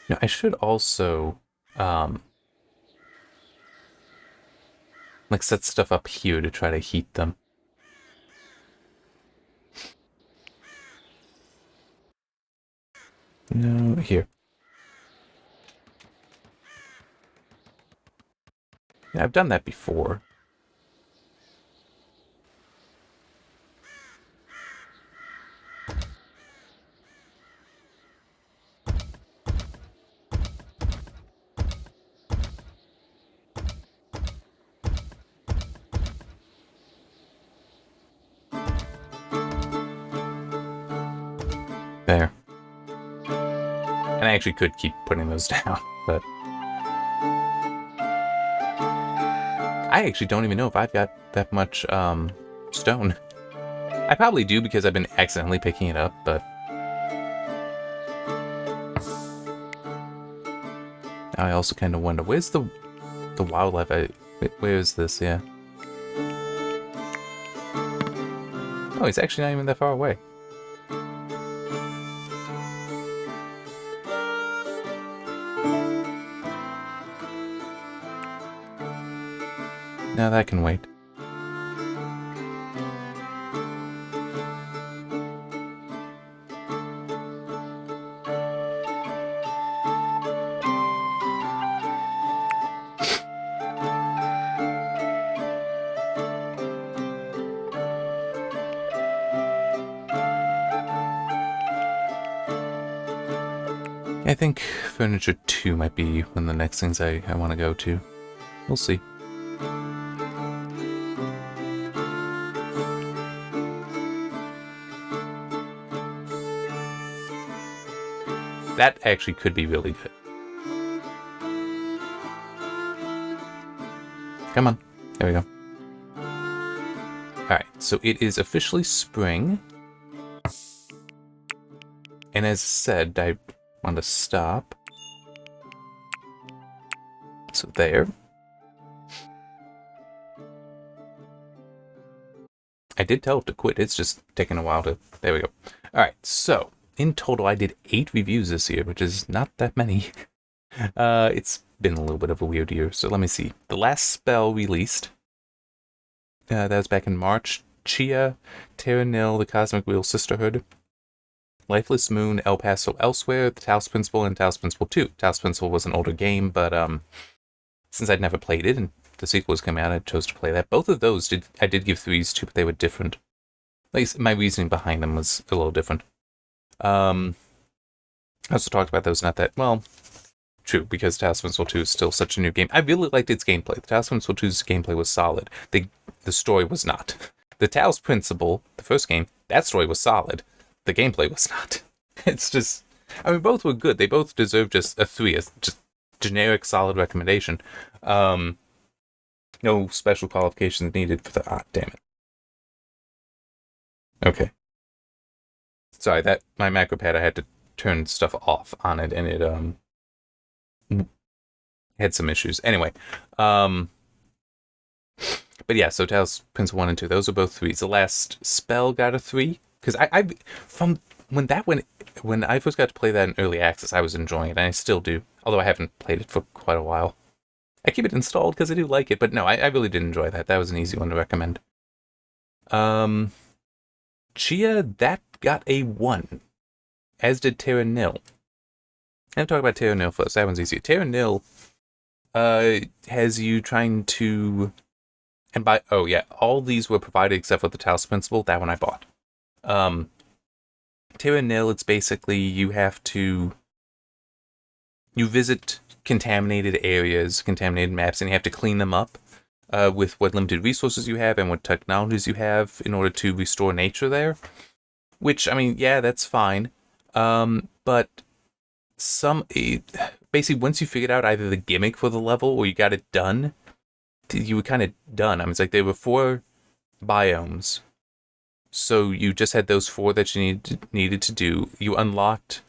Speaker 1: Now, I should also, like, set stuff up here to try to heat them. No, here. Yeah, I've done that before. There. And I actually could keep putting those down, but I actually don't even know if I've got that much stone. I probably do because I've been accidentally picking it up, but I also kind of wonder, where's the wildlife? Where is this? Yeah. Oh, he's actually not even that far away. No, that can wait. I think Furniture 2 might be one of the next things I want to go to. We'll see. That actually could be really good. Come on. There we go. Alright, so it is officially spring. And as said, I want to stop. So there. I did tell it to quit. It's just taking a while to... There we go. Alright, so in total I did 8 reviews this year, which is not that many. It's been a little bit of a weird year. So let me see. The last spell released. That was back in March. Chia, Terra Nil, the Cosmic Wheel Sisterhood. Lifeless Moon, El Paso Elsewhere, The Taos Principle, and Taos Principle 2. Taos Principle was an older game, but since I'd never played it and the sequel was coming out, I chose to play that. Both of those I did give 3s to, but they were different. At least my reasoning behind them was a little different. I also talked about those, not that, well, true, because Taos Principle 2 is still such a new game. I really liked its gameplay. The Taos Principle 2's gameplay was solid. The story was not. The Taos Principle, the first game, that story was solid. The gameplay was not. It's just... I mean, both were good. They both deserve just a 3, just generic, solid recommendation. No special qualifications needed for the... Ah, damn it. Okay. Sorry, that... My macro pad, I had to turn stuff off on it, and it, had some issues. Anyway, but yeah, so Taos Principle 1 and 2, those are both 3s. The last spell got a 3. Because from when I first got to play that in early access, I was enjoying it, and I still do. Although I haven't played it for quite a while. I keep it installed because I do like it, but no, I really did enjoy that. That was an easy one to recommend. Chia, that got a 1. As did Terra Nil. I'm talk about Terra Nil first. That one's easy. Terra Nil has you trying to... And by... Oh, yeah. All these were provided except for the Taos Principle. That one I bought. Terra Nil, it's basically you have to... You visit contaminated areas, contaminated maps, and you have to clean them up with what limited resources you have and what technologies you have in order to restore nature there. Which, I mean, yeah, that's fine. But basically, once you figured out either the gimmick for the level or you got it done, you were kind of done. I mean, it's like there were 4 biomes. So you just had those 4 that you needed to do. You unlocked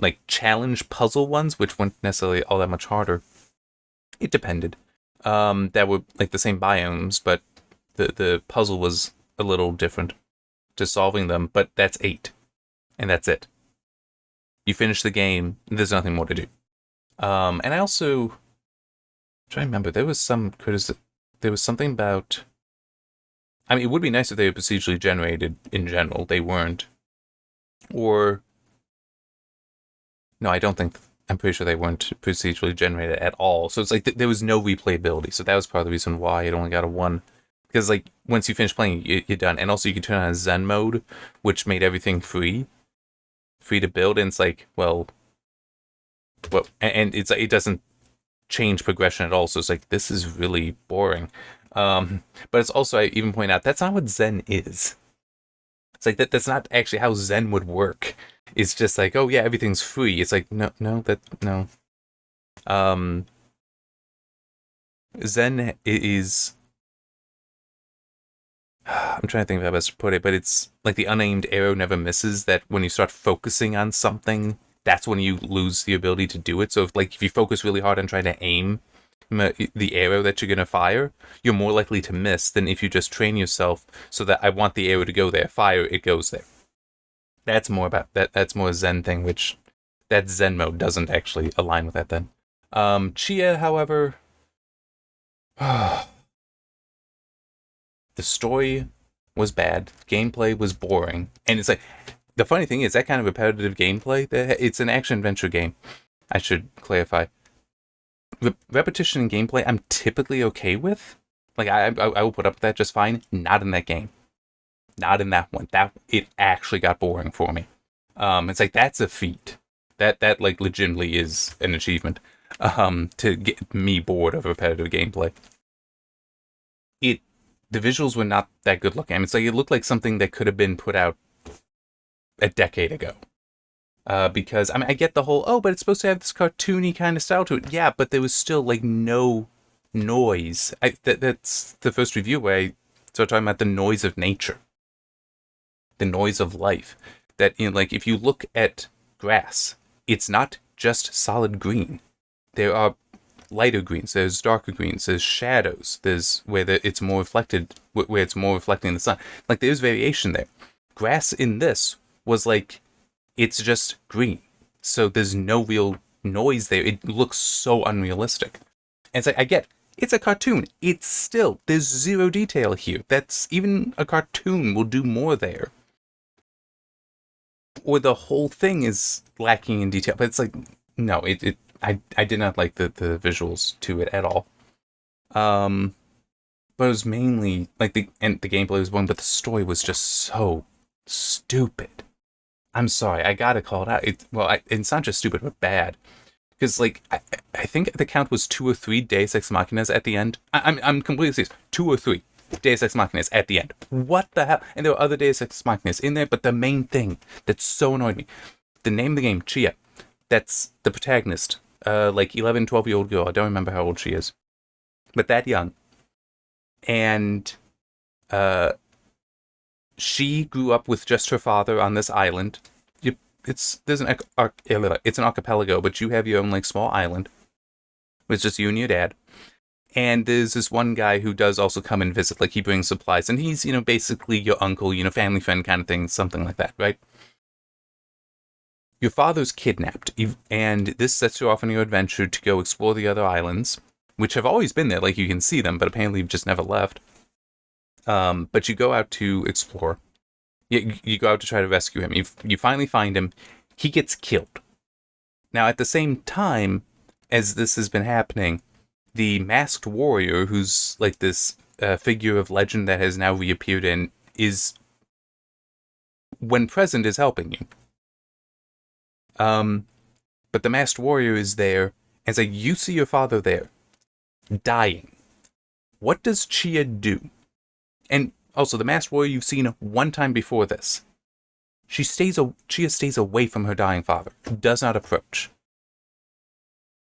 Speaker 1: like challenge puzzle ones, which weren't necessarily all that much harder. It depended. That were like the same biomes, but the puzzle was a little different to solving them. But that's 8, and that's it. You finish the game, there's nothing more to do. And I also try to remember, there was some criticism. There was something about. I mean, it would be nice if they were procedurally generated in general. They weren't. Or. No, I don't think. I'm pretty sure they weren't procedurally generated at all. So it's like there was no replayability. So that was part of the reason why it only got a 1. Because, like, once you finish playing, you're done. And also, you could turn on Zen mode, which made everything free to build. And it's like, well, and it's like, it doesn't change progression at all. So it's like, this is really boring. But it's also, I even point out, that's not what Zen is. It's like, that's not actually how Zen would work. It's just like, oh yeah, everything's free. It's like, no. Zen is... I'm trying to think of how best to put it, but it's like the unaimed arrow never misses, that when you start focusing on something, that's when you lose the ability to do it. So if you focus really hard on trying to aim the arrow that you're going to fire, you're more likely to miss than if you just train yourself so that I want the arrow to go there. Fire, it goes there. That's more about that. That's more a Zen thing, which that Zen mode doesn't actually align with that then. Chia, however, the story was bad. Gameplay was boring. And it's like, the funny thing is that kind of repetitive gameplay, it's an action-adventure game. I should clarify. Repetition in gameplay, I'm typically okay with. Like, I will put up with that just fine. Not in that game. Not in that one. It actually got boring for me. It's like, that's a feat. That like legitimately is an achievement. To get me bored of repetitive gameplay. The visuals were not that good looking. I mean, it's like, it looked like something that could have been put out a decade ago. Because, I mean, I get the whole, but it's supposed to have this cartoony kind of style to it. Yeah, but there was still, like, no noise. That's the first review where I started talking about the noise of nature. The noise of life. That, like, if you look at grass, it's not just solid green. There are lighter greens, there's darker greens, there's shadows, there's where it's more reflected, where it's more reflecting the sun. Like, there's variation there. Grass in this was like, it's just green. So there's no real noise there. It looks so unrealistic. And it's like, I get, it's a cartoon. It's still, there's zero detail here. That's, even a cartoon will do more there. Or the whole thing is lacking in detail. But it's like, no, I did not like the visuals to it at all. But it was mainly, like, the gameplay was one, but the story was just so stupid. I'm sorry, I gotta call it out. It's not just stupid, but bad. Because, like, I think the count was 2 or 3 Deus Ex Machinas at the end. I'm completely serious. 2 or 3 Deus Ex Machinas at the end. What the hell? And there were other Deus Ex Machinas in there, but the main thing that so annoyed me, the name of the game, Chia, that's the protagonist. Like 11, 12-year-old girl. I don't remember how old she is. But that young. And she grew up with just her father on this island. It's an archipelago, but you have your own, like, small island. It's just you and your dad. And there's this one guy who does also come and visit. Like, he brings supplies. And he's, basically your uncle, family friend kind of thing. Something like that, right? Your father's kidnapped, and this sets you off on your adventure to go explore the other islands, which have always been there, like, you can see them, but apparently you've just never left. But you go out to explore. You go out to try to rescue him. You finally find him. He gets killed. Now, at the same time as this has been happening, the masked warrior, who's like this figure of legend that has now reappeared and is, when present, is helping you. But the masked warrior is there, and like, you see your father there, dying. What does Chia do? And also, the masked warrior you've seen one time before this. Chia stays away from her dying father, does not approach.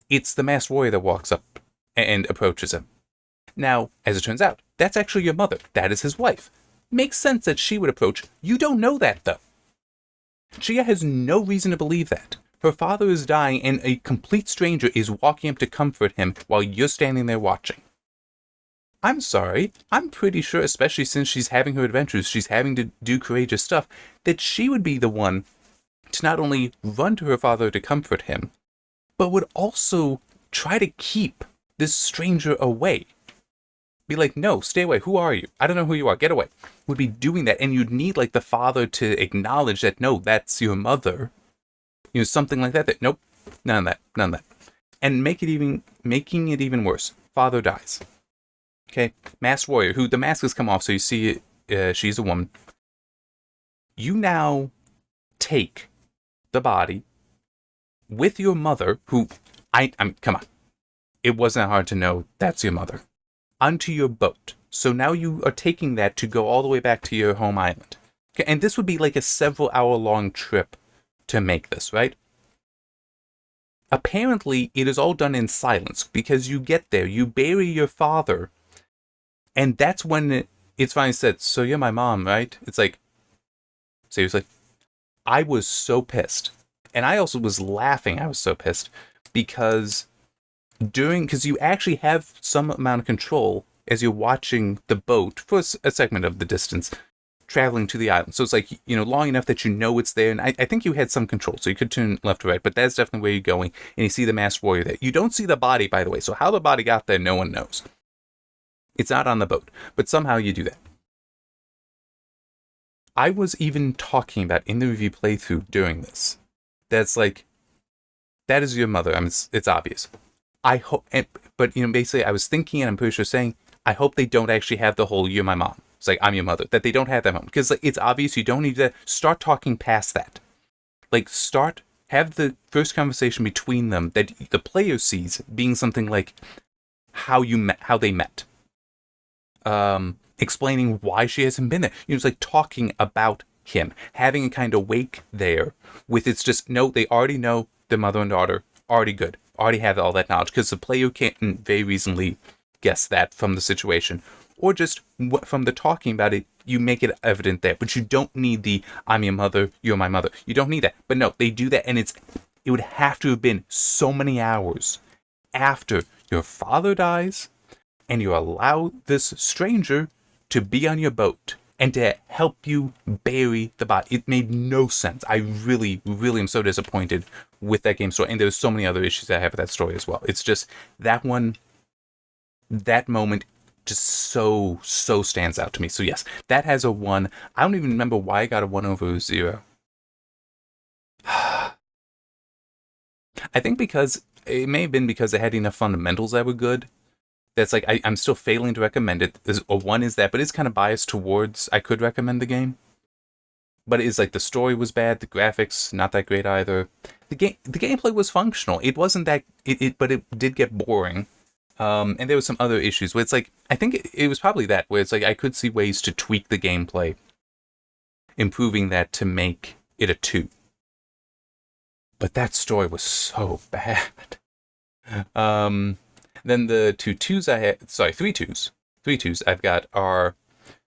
Speaker 1: It's the masked warrior that walks up and approaches him. Now, as it turns out, that's actually your mother. That is his wife. Makes sense that she would approach. You don't know that, though. Chia has no reason to believe that. Her father is dying, and a complete stranger is walking up to comfort him while you're standing there watching. I'm sorry, I'm pretty sure, especially since she's having her adventures, she's having to do courageous stuff, that she would be the one to not only run to her father to comfort him, but would also try to keep this stranger away. Be like, no, stay away. Who are you? I don't know who you are. Get away. Would be doing that. And you'd need like the father to acknowledge that, no, that's your mother. Something like that. Nope. None of that. None of that. And making it even worse. Father dies. Okay. Masked warrior, who the mask has come off, so you see she's a woman. You now take the body with your mother, who come on. It wasn't hard to know that's your mother. Onto your boat. So now you are taking that to go all the way back to your home island. Okay, and this would be like a several hour long trip to make this, right? Apparently, it is all done in silence because you get there, you bury your father, and that's when it's finally said, so you're my mom, right? It's like, seriously? I was so pissed. And I also was laughing. I was so pissed because you actually have some amount of control as you're watching the boat for a segment of the distance traveling to the island. So it's like, long enough that you know it's there. And I think you had some control, so you could turn left or right, but that's definitely where you're going. And you see the masked warrior there. You don't see the body, by the way. So how the body got there, no one knows. It's not on the boat, but somehow you do that. I was even talking about in the review playthrough during this. That's like, that is your mother. It's obvious. I hope, but basically I was thinking, and I'm pretty sure saying, I hope they don't actually have the whole, you're my mom. It's like, I'm your mother. That they don't have that moment. Because it's obvious you don't need to start talking past that. Like, have the first conversation between them that the player sees being something like how they met. Explaining why she hasn't been there. It's like talking about him. Having a kind of wake there with it's just, no, they already know the mother and daughter. Already good. Already have all that knowledge, because the player can't very reasonably guess that from the situation, or just from the talking about it, you make it evident there. But you don't need the I'm your mother, you're my mother. You don't need that. But no, they do that, and it would have to have been so many hours after your father dies, and you allow this stranger to be on your boat and to help you bury the body. It made no sense. I really, really am so disappointed with that game story. And there's so many other issues I have with that story as well. It's just that moment just so stands out to me. So yes, that has a 1. I don't even remember why I got a 1 over 0. I think because it may have been because it had enough fundamentals that were good. That's like, I'm still failing to recommend it. A 1 is that, but it's kind of biased towards I could recommend the game. But it's like the story was bad, the graphics not that great either. The gameplay was functional. It wasn't that, but it did get boring. And there was some other issues where it's like, I think it was probably that, where it's like I could see ways to tweak the gameplay, improving that to make it a 2. But that story was so bad. Then the 3 2s I've got are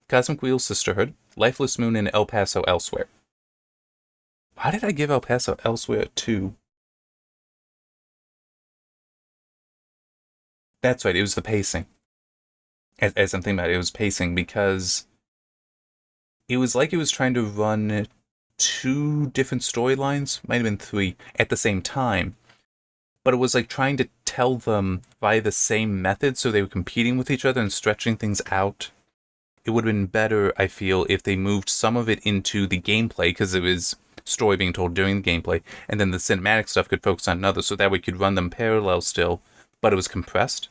Speaker 1: Cosmic Wheel Sisterhood, Lifeless Moon, and El Paso Elsewhere. Why did I give El Paso Elsewhere a 2? That's right, it was the pacing. As I'm thinking about it, it was pacing because it was like it was trying to run 2 different storylines, might have been 3, at the same time. But it was like trying to tell them by the same method, so they were competing with each other and stretching things out. It would have been better, I feel, if they moved some of it into the gameplay, because it was story being told during the gameplay, and then the cinematic stuff could focus on another, so that we could run them parallel still, but it was compressed.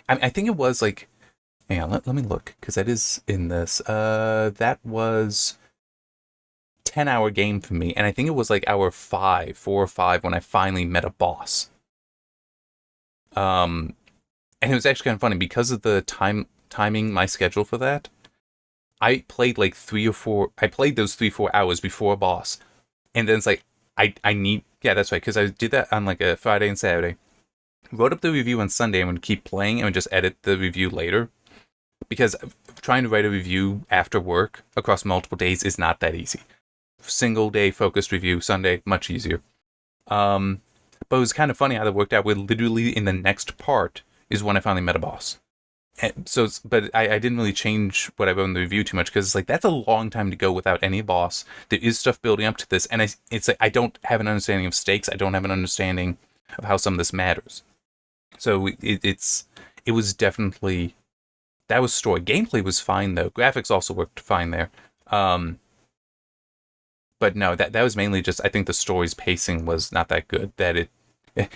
Speaker 1: I think it was like, hang on, let me look, because that is in this. That was 10-hour game for me, and I think it was like hour 4 or 5 when I finally met a boss. And it was actually kind of funny because of the timing my schedule for that. I played like 3 or 4. I played those 3-4 hours before a boss, and then it's like I need, yeah, that's right, because I did that on like a Friday and Saturday. Wrote up the review on Sunday and would keep playing and would just edit the review later, because trying to write a review after work across multiple days is not that easy. Single day focused review, Sunday, much easier. But it was kind of funny how that worked out, where literally in the next part is when I finally met a boss. But I didn't really change what I wrote in the review too much because it's like that's a long time to go without any boss. There is stuff building up to this, and it's like I don't have an understanding of stakes. I don't have an understanding of how some of this matters. So it was definitely that was story. Gameplay was fine though. Graphics also worked fine there. But no, that was mainly just I think the story's pacing was not that good.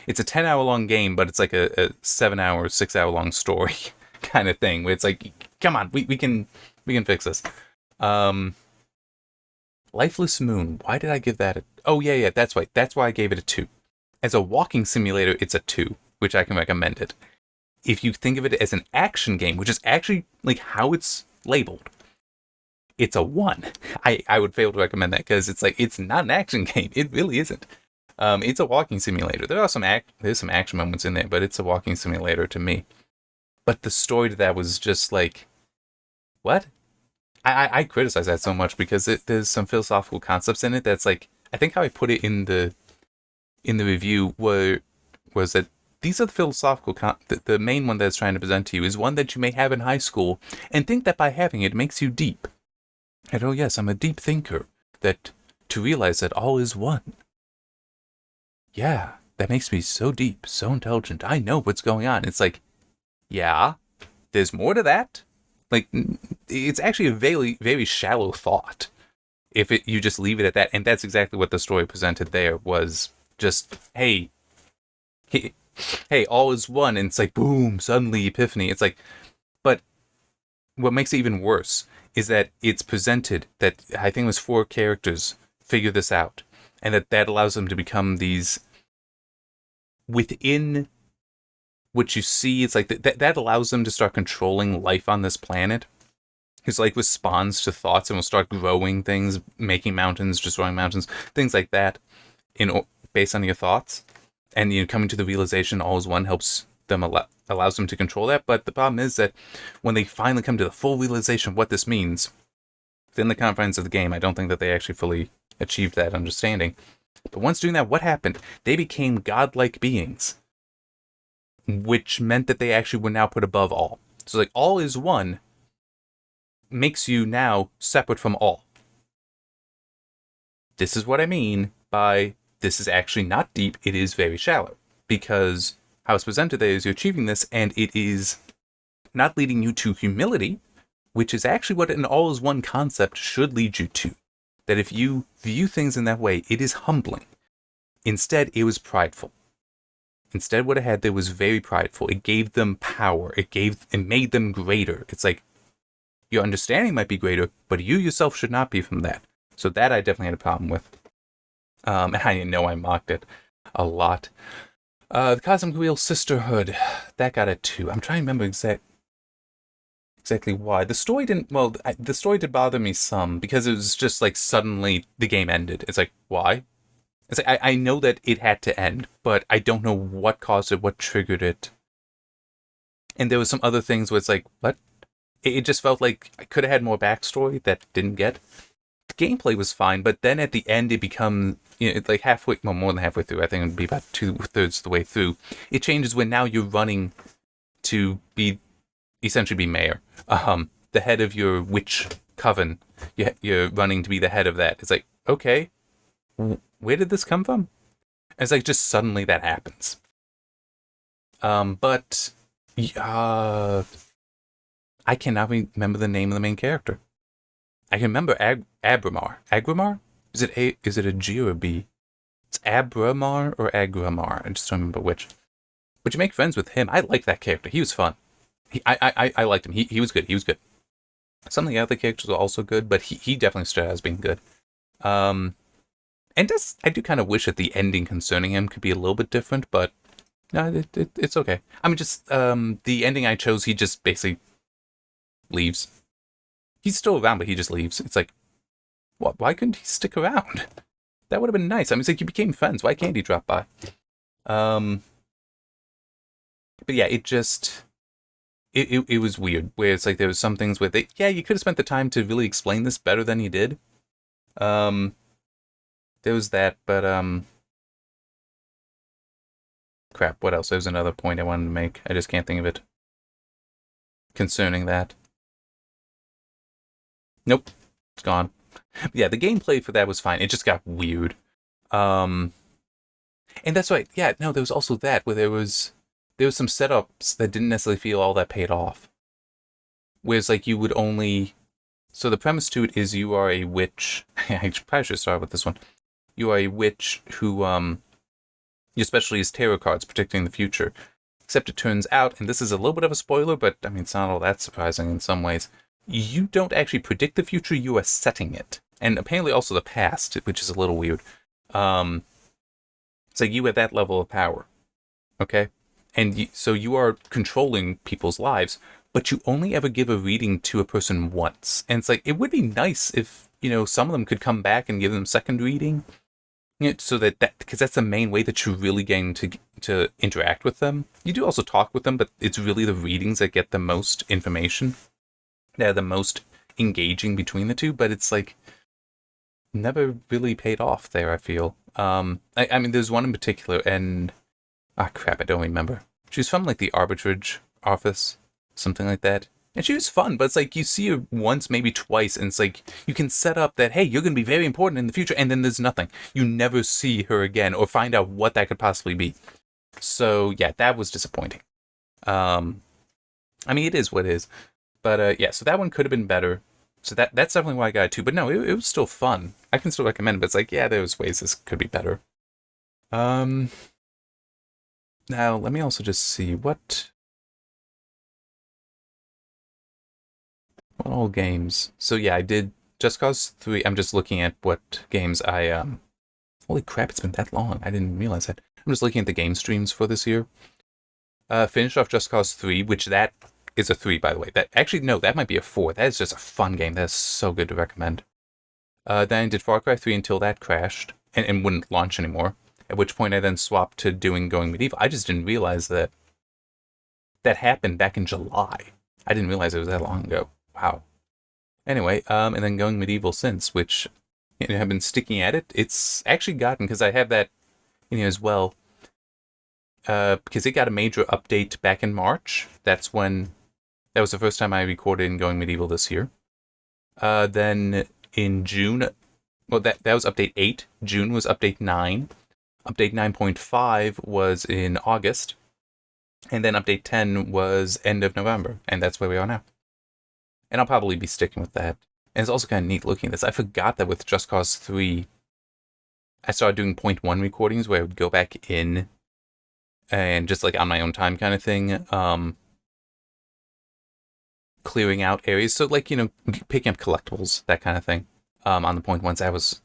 Speaker 1: It's a 10-hour long game, but it's like a 7-hour, 6-hour long story kind of thing. Where it's like, come on, we can fix this. Lifeless Moon. Why did I give that a? Oh yeah, that's right. That's why I gave it a 2. As a walking simulator, it's a 2, which I can recommend it. If you think of it as an action game, which is actually like how it's labeled, it's a 1. I would fail to recommend that because it's like it's not an action game. It really isn't. It's a walking simulator. There's some action moments in there, but it's a walking simulator to me. But the story to that was just like, what? I criticize that so much because there's some philosophical concepts in it that's like, I think how I put it in the review was that these are the philosophical the main one that it's trying to present to you is one that you may have in high school and think that by having it makes you deep. And oh yes, I'm a deep thinker, that to realize that all is one. Yeah, that makes me so deep, so intelligent. I know what's going on. It's like, yeah, there's more to that. Like, it's actually a very, very shallow thought if you just leave it at that. And that's exactly what the story presented there was just, hey, all is one. And it's like, boom, suddenly epiphany. It's like, but what makes it even worse is that it's presented that I think it was 4 characters figure this out. And that allows them to become these within what you see. It's like that allows them to start controlling life on this planet. It's like responds to thoughts and will start growing things, making mountains, destroying mountains, things like that, based on your thoughts. And coming to the realization all is one helps them allows them to control that. But the problem is that when they finally come to the full realization of what this means, within the confines of the game, I don't think that they actually fully achieved that understanding. But once doing that, what happened? They became godlike beings, which meant that they actually were now put above all. So like all is one makes you now separate from all. This is what I mean by this is actually not deep, it is very shallow. Because how it's presented there is you're achieving this and it is not leading you to humility, which is actually what an all is one concept should lead you to. That if you view things in that way, it is humbling. Instead, it was prideful. Instead, what it had there was very prideful. It gave them power. It made them greater. It's like, your understanding might be greater, but you yourself should not be from that. So that I definitely had a problem with. And I know I mocked it a lot. The Cosmic Wheel Sisterhood, that got a 2. I'm trying to remember exactly why. The story the story did bother me some, because it was just like suddenly the game ended. It's like, why? It's like, I know that it had to end, but I don't know what caused it, what triggered it. And there was some other things where it's like, what? It just felt like I could have had more backstory that didn't get. The gameplay was fine, but then at the end it becomes, like halfway, well, more than halfway through, I think it would be about 2/3 of the way through. It changes when now you're running to essentially be mayor. The head of your witch coven, you're running to be the head of that. It's like, okay, where did this come from? And it's like just suddenly that happens. But I cannot remember the name of the main character. I can remember Abramar. Agramar? Is it a G or a B? It's Abramar or Agramar. I just don't remember which. But you make friends with him. I like that character. He was fun. I liked him. He was good. He was good. Some of the other characters were also good, but he definitely stood out as being good. And I do kind of wish that the ending concerning him could be a little bit different, but no, it's okay. I mean, just the ending I chose, he just basically leaves. He's still around, but he just leaves. It's like, what? Why couldn't he stick around? That would have been nice. I mean, it's like you became friends. Why can't he drop by? But yeah, it just it was weird. Where it's like there was some things where you could have spent the time to really explain this better than you did. There was that, but crap. What else? There was another point I wanted to make. I just can't think of it. concerning that. Nope, it's gone. Yeah, the gameplay for that was fine. It just got weird. And that's right. Yeah, no, there was also that where there was some setups that didn't necessarily feel all that paid off. Whereas like you would only, so the premise to it is you are a witch. I probably should start with this one. You are a witch who your specialty is tarot cards predicting the future. Except it turns out, and this is a little bit of a spoiler, but I mean it's not all that surprising in some ways. You don't actually predict the future, you are setting it. And apparently also the past, which is a little weird. It's like you have that level of power. Okay? And so you are controlling people's lives, but you only ever give a reading to a person once. And it's like, it would be nice if, some of them could come back and give them second reading. So that because that's the main way that you're really getting to interact with them. You do also talk with them, but it's really the readings that get the most information. They're the most engaging between the two, but it's like never really paid off there, I feel. I mean, there's one in particular, and crap, I don't remember. She was from like the arbitrage office, something like that. And she was fun, but it's like you see her once, maybe twice, and it's like you can set up that, hey, you're going to be very important in the future, and then there's nothing. You never see her again or find out what that could possibly be. So, yeah, that was disappointing. I mean, it is what it is. But, yeah, so that one could have been better. So that's definitely why I got it too. But no, it was still fun. I can still recommend it, but it's like, yeah, there's ways this could be better. Now, let me also just see what all games. So yeah, I did Just Cause 3. I'm just looking at what games I holy crap, it's been that long. I didn't realize that. I'm just looking at the game streams for this year. Finished off Just Cause 3, which that is a 3, by the way. That actually, no, that might be a 4. That is just a fun game. That is so good to recommend. Then I did Far Cry 3 until that crashed and wouldn't launch anymore. At which point I then swapped to doing Going Medieval. I just didn't realize that happened back in July. I didn't realize it was that long ago. Wow. Anyway, and then Going Medieval since, which have been sticking at it. It's actually gotten, because I have that as well, because it got a major update back in March. That was the first time I recorded in Going Medieval this year. Then in June, well, that was update 8. June was update 9. Update 9.5 was in August. And then update 10 was end of November. And that's where we are now. And I'll probably be sticking with that. And it's also kind of neat looking at this. I forgot that with Just Cause 3, I started doing 0.1 recordings where I would go back in and just like on my own time kind of thing, clearing out areas. So like, picking up collectibles, that kind of thing, on the 0.1s.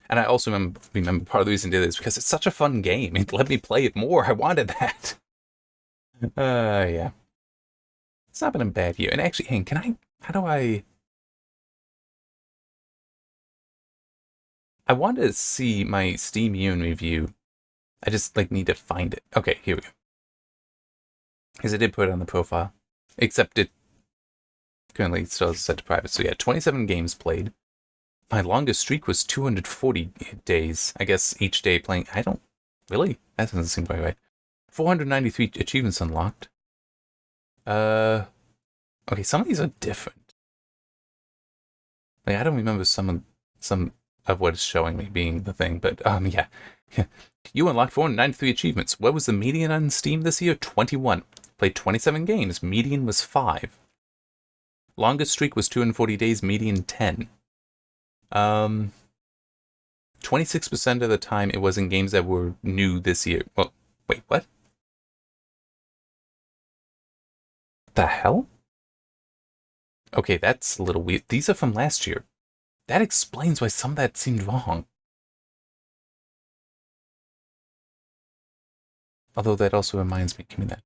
Speaker 1: And I also remember part of the reason I did this because it's such a fun game. It let me play it more. I wanted that. Yeah. It's not been a bad year. And actually, hang, how do I wanted to see my Steam Year in Review. I just, need to find it. Okay, here we go. Because I did put it on the profile. Except it currently still is set to private. So yeah, 27 games played. My longest streak was 240 days. I guess each day playing. I don't... Really? That doesn't seem quite right. 493 achievements unlocked. Okay, some of these are different. I don't remember some of what it's showing me being the thing, but yeah. You unlocked 493 achievements. What was the median on Steam this year? 21. Played 27 games. Median was 5. Longest streak was 240 days. Median 10. 26% of the time it was in games that were new this year. Well, wait, what? The hell? Okay, that's a little weird. These are from last year. That explains why some of that seemed wrong. Although that also reminds me, give me that.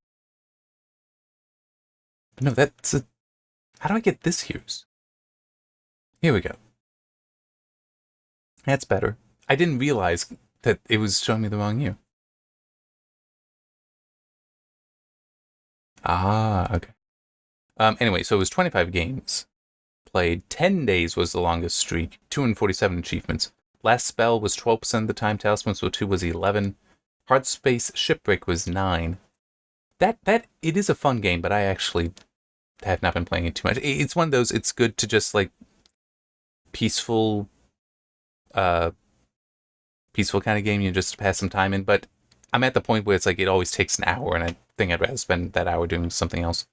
Speaker 1: But no, that's a... How do I get this year's? Here we go. That's better. I didn't realize that it was showing me the wrong year. Ah, okay. Anyway, so it was 25 games played. 10 days was the longest streak. 247 achievements. Last spell was 12% of the time. Talisman Spell 2 was 11. Hard Space Shipbreak was 9. That it is a fun game, but I actually have not been playing it too much. It's one of those, it's good to just, like, peaceful kind of game you just pass some time in, but I'm at the point where it's like it always takes an hour, and I think I'd rather spend that hour doing something else.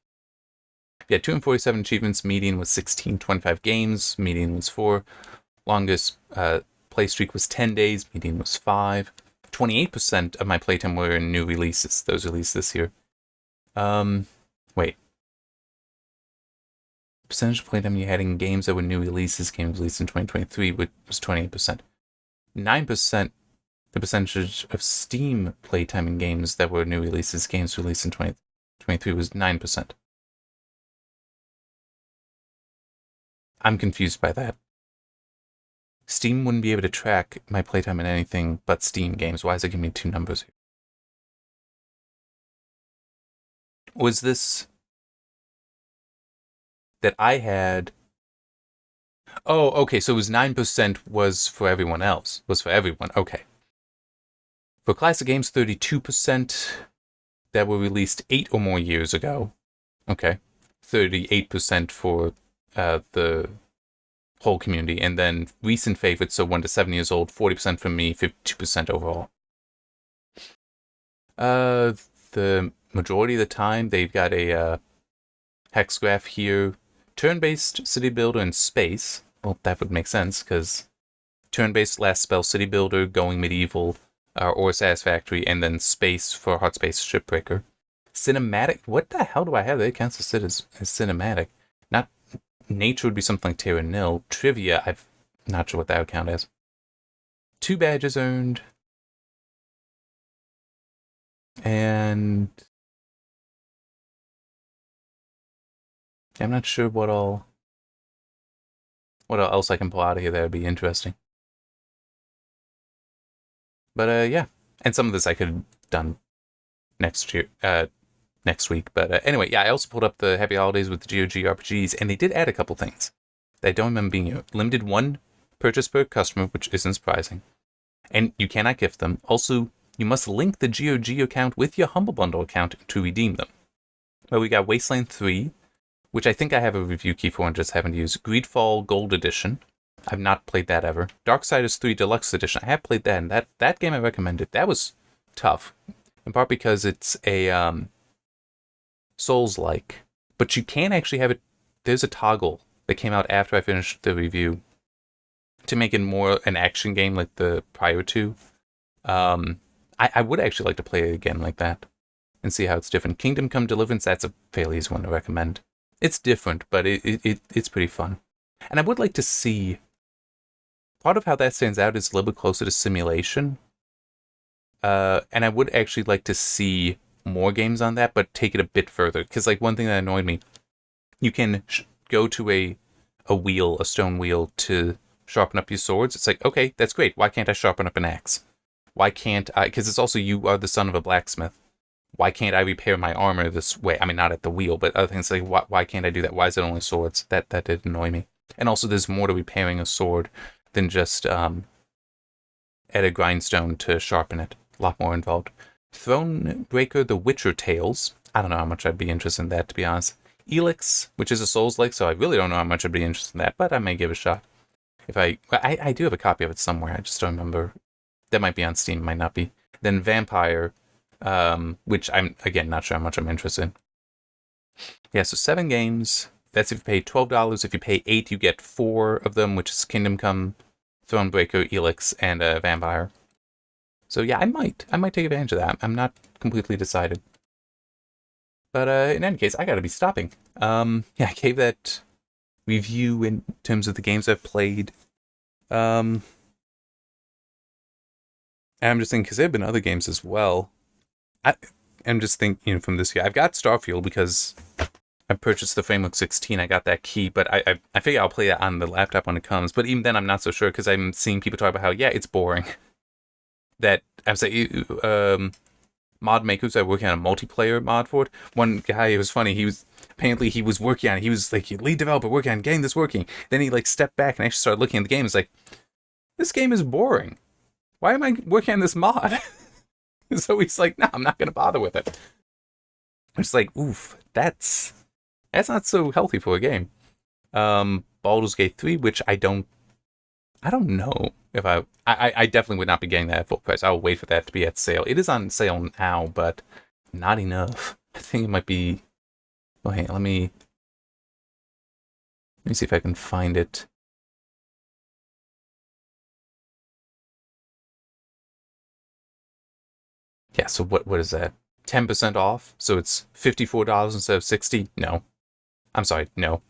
Speaker 1: Yeah, 247 achievements, median was 16, 25 games, median was 4, longest play streak was 10 days, median was 5. 28% of my playtime were in new releases, those released this year. Wait. Percentage of playtime you had in games that were new releases, games released in 2023 was 28%. 9%, the percentage of Steam playtime in games that were new releases, games released in 2023 was 9%. I'm confused by that. Steam wouldn't be able to track my playtime in anything but Steam games. Why is it giving me two numbers here? Was this that I had? Oh, okay, so it was 9% was for everyone else. Was for everyone, okay. For classic games, 32% that were released 8 or more years ago. Okay. 38% for the whole community. And then recent favorites, so 1 to 7 years old, 40% from me, 52% overall. The majority of the time, they've got a hex graph here. Turn-based city builder in space. Well, that would make sense, because turn-based last spell city builder, going medieval, or satisfactory, and then space for hot space shipbreaker. Cinematic, what the hell do I have that counts as cinematic? Not nature would be something like Terra Nil. Trivia, I'm not sure what that would count as. 2 badges earned. And I'm not sure what else I can pull out of here that would be interesting. But yeah, and some of this I could have done next week. But anyway, yeah, I also pulled up the Happy Holidays with the GOG RPGs, and they did add a couple things. I don't remember being here. Limited 1 purchase per customer, which isn't surprising. And you cannot gift them. Also, you must link the GOG account with your Humble Bundle account to redeem them. Well, we got Wasteland 3, which I think I have a review key for and just haven't used. Greedfall Gold Edition. I've not played that ever. Darksiders 3 Deluxe Edition. I have played that, and that game I recommended. That was tough. In part because it's a Souls-like. But you can actually have it. There's a toggle that came out after I finished the review to make it more an action game like the prior two. I would actually like to play it again like that and see how it's different. Kingdom Come Deliverance, that's a fairly easy one to recommend. It's different, but it's pretty fun. And I would like to see, part of how that stands out is a little bit closer to simulation. And I would actually like to see more games on that, but take it a bit further. Because like one thing that annoyed me, you can go to a stone wheel to sharpen up your swords. It's like, okay, that's great. Why can't I sharpen up an axe? Why can't I? Because it's also, you are the son of a blacksmith. Why can't I repair my armor this way? I mean, not at the wheel, but other things like, why can't I do that? Why is it only swords? That did annoy me. And also, there's more to repairing a sword than just at a grindstone to sharpen it. A lot more involved. Thronebreaker, The Witcher Tales. I don't know how much I'd be interested in that, to be honest. Elix, which is a Souls-like, so I really don't know how much I'd be interested in that, but I may give it a shot. If I do have a copy of it somewhere, I just don't remember. That might be on Steam, might not be. Then Vampire, which I'm, again, not sure how much I'm interested in. Yeah, so 7 games. That's if you pay $12. If you pay $8, you get 4 of them, which is Kingdom Come, Thronebreaker, Elix, and Vampire. So yeah, I might take advantage of that. I'm not completely decided. But in any case, I gotta be stopping. Yeah, I gave that review in terms of the games I've played. And I'm just thinking, because there have been other games as well. I'm just thinking, from this year, I've got Starfield because I purchased the Framework 16. I got that key, but I figure I'll play it on the laptop when it comes. But even then, I'm not so sure because I'm seeing people talk about how, yeah, it's boring. That I'm saying, mod makers are working on a multiplayer mod for it. One guy, it was funny. He was working on it. He was like lead developer working on getting this working. Then he like stepped back and actually started looking at the game. It's like, this game is boring. Why am I working on this mod? So he's like, no, I'm not going to bother with it. It's like, oof, that's That's not so healthy for a game. Baldur's Gate 3, which I don't know if I definitely would not be getting that at full price. I'll wait for that to be at sale. It is on sale now, but not enough. I think it might be. Oh, hey, let me see if I can find it. Yeah, so what is that? 10% off? So it's $54 instead of $60? No. I'm sorry, no.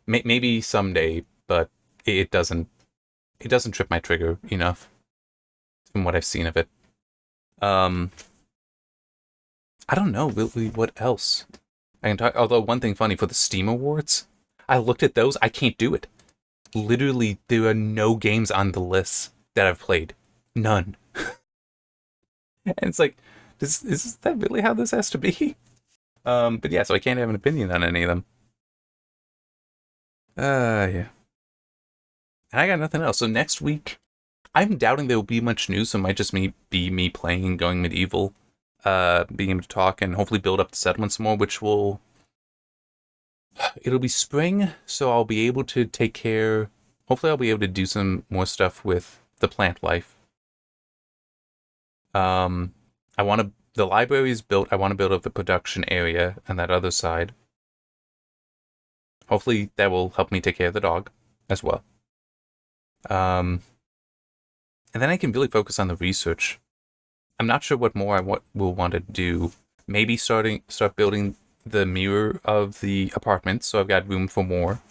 Speaker 1: Maybe someday, but it doesn't trip my trigger enough from what I've seen of it. I don't know really what else I can talk. Although one thing funny for the Steam Awards, I looked at those. I can't do it. Literally, there are no games on the list that I've played. None. And it's like, is that really how this has to be? But yeah, so I can't have an opinion on any of them. Yeah. And I got nothing else. So next week, I'm doubting there will be much news, so it might just be me playing, going medieval, being able to talk, and hopefully build up the settlement some more, which will... It'll be spring, so I'll be able to take care... Hopefully I'll be able to do some more stuff with the plant life. The library is built. I want to build up the production area on that other side. Hopefully that will help me take care of the dog as well. And then I can really focus on the research. I'm not sure what more I will want to do. Maybe start building the mirror of the apartment, so I've got room for more.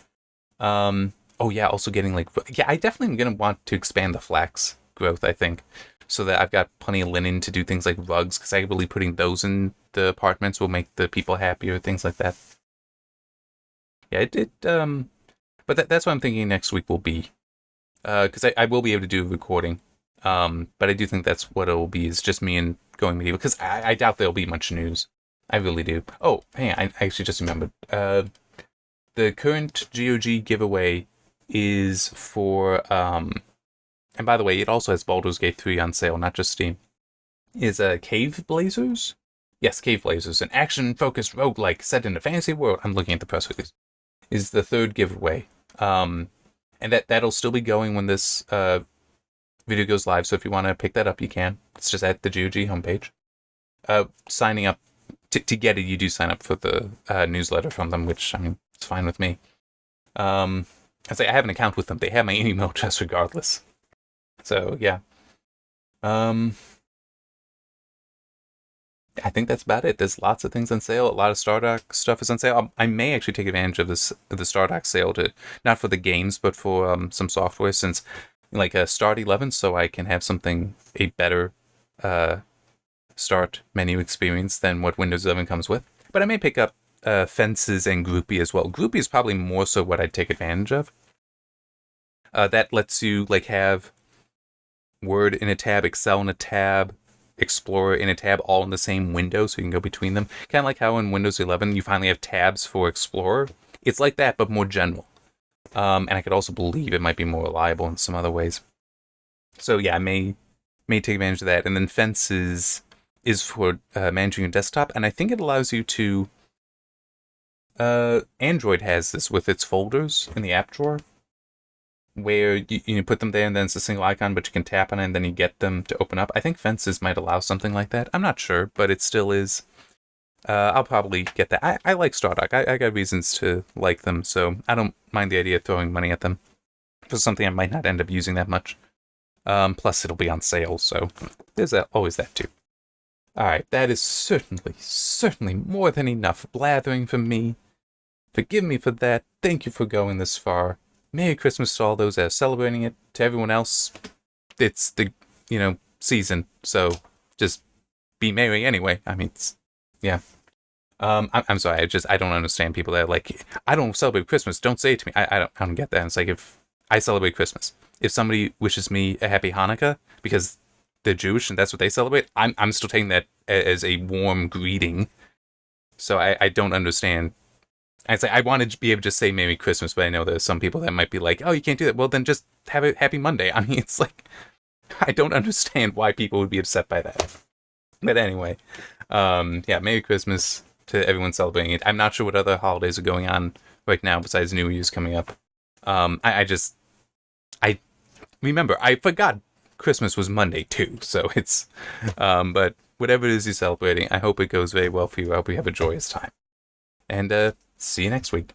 Speaker 1: Oh yeah, also getting I definitely am gonna want to expand the flax growth, I think, so that I've got plenty of linen to do things like rugs, because I believe putting those in the apartments will make the people happier, things like that. Yeah, but that's what I'm thinking next week will be. Because I will be able to do a recording. But I do think that's what it will be, is just me and going medieval, because I doubt there'll be much news. I really do. Oh, hey, I actually just remembered. The current GOG giveaway is for, and by the way, it also has Baldur's Gate 3 on sale, not just Steam, is Cave Blazers? Yes, Cave Blazers, an action-focused roguelike set in a fantasy world. I'm looking at the press release. Is the third giveaway. And that'll still be going when this video goes live, so if you want to pick that up, you can. It's just at the GOG homepage. Signing up, to get it, you do sign up for the newsletter from them, which, I mean, it's fine with me. I have an account with them. They have my email address regardless. So, yeah. I think that's about it. There's lots of things on sale. A lot of Stardock stuff is on sale. I may actually take advantage of the Stardock sale, to not for the games, but for some software, since Start 11, so I can have a better start menu experience than what Windows 11 comes with. But I may pick up Fences and Groupie as well. Groupie is probably more so what I'd take advantage of. That lets you have Word in a tab, Excel in a tab, Explorer in a tab, all in the same window, so you can go between them. Kind of like how in Windows 11 you finally have tabs for Explorer. It's like that, but more general. And I could also believe it might be more reliable in some other ways. So yeah, I may take advantage of that. And then Fences is for managing your desktop, and I think it allows you to... Android has this with its folders in the app drawer, where you put them there and then it's a single icon, but you can tap on it and then you get them to open up. I think Fences might allow something like that. I'm not sure, but it still is. I'll probably get that. I like Stardock. I got reasons to like them, so I don't mind the idea of throwing money at them for something I might not end up using that much. Plus, it'll be on sale, so there's always that too. Alright, that is certainly more than enough blathering from me. Forgive me for that. Thank you for going this far. Merry Christmas to all those that are celebrating it. To everyone else, it's the, season, so just be merry anyway. I mean, yeah. I'm sorry, I don't understand people that are I don't celebrate Christmas, don't say it to me. I don't get that. And it's if I celebrate Christmas, if somebody wishes me a happy Hanukkah because they're Jewish and that's what they celebrate, I'm still taking that as a warm greeting. So I don't understand. I want to be able to say Merry Christmas, but I know there's some people that might be oh, you can't do that. Well, then just have a happy Monday. I mean, it's I don't understand why people would be upset by that. But anyway, yeah, Merry Christmas to everyone celebrating it. I'm not sure what other holidays are going on right now besides New Year's coming up. I remember, I forgot Christmas was Monday too, so it's, but whatever it is you're celebrating, I hope it goes very well for you. I hope you have a joyous time. And see you next week.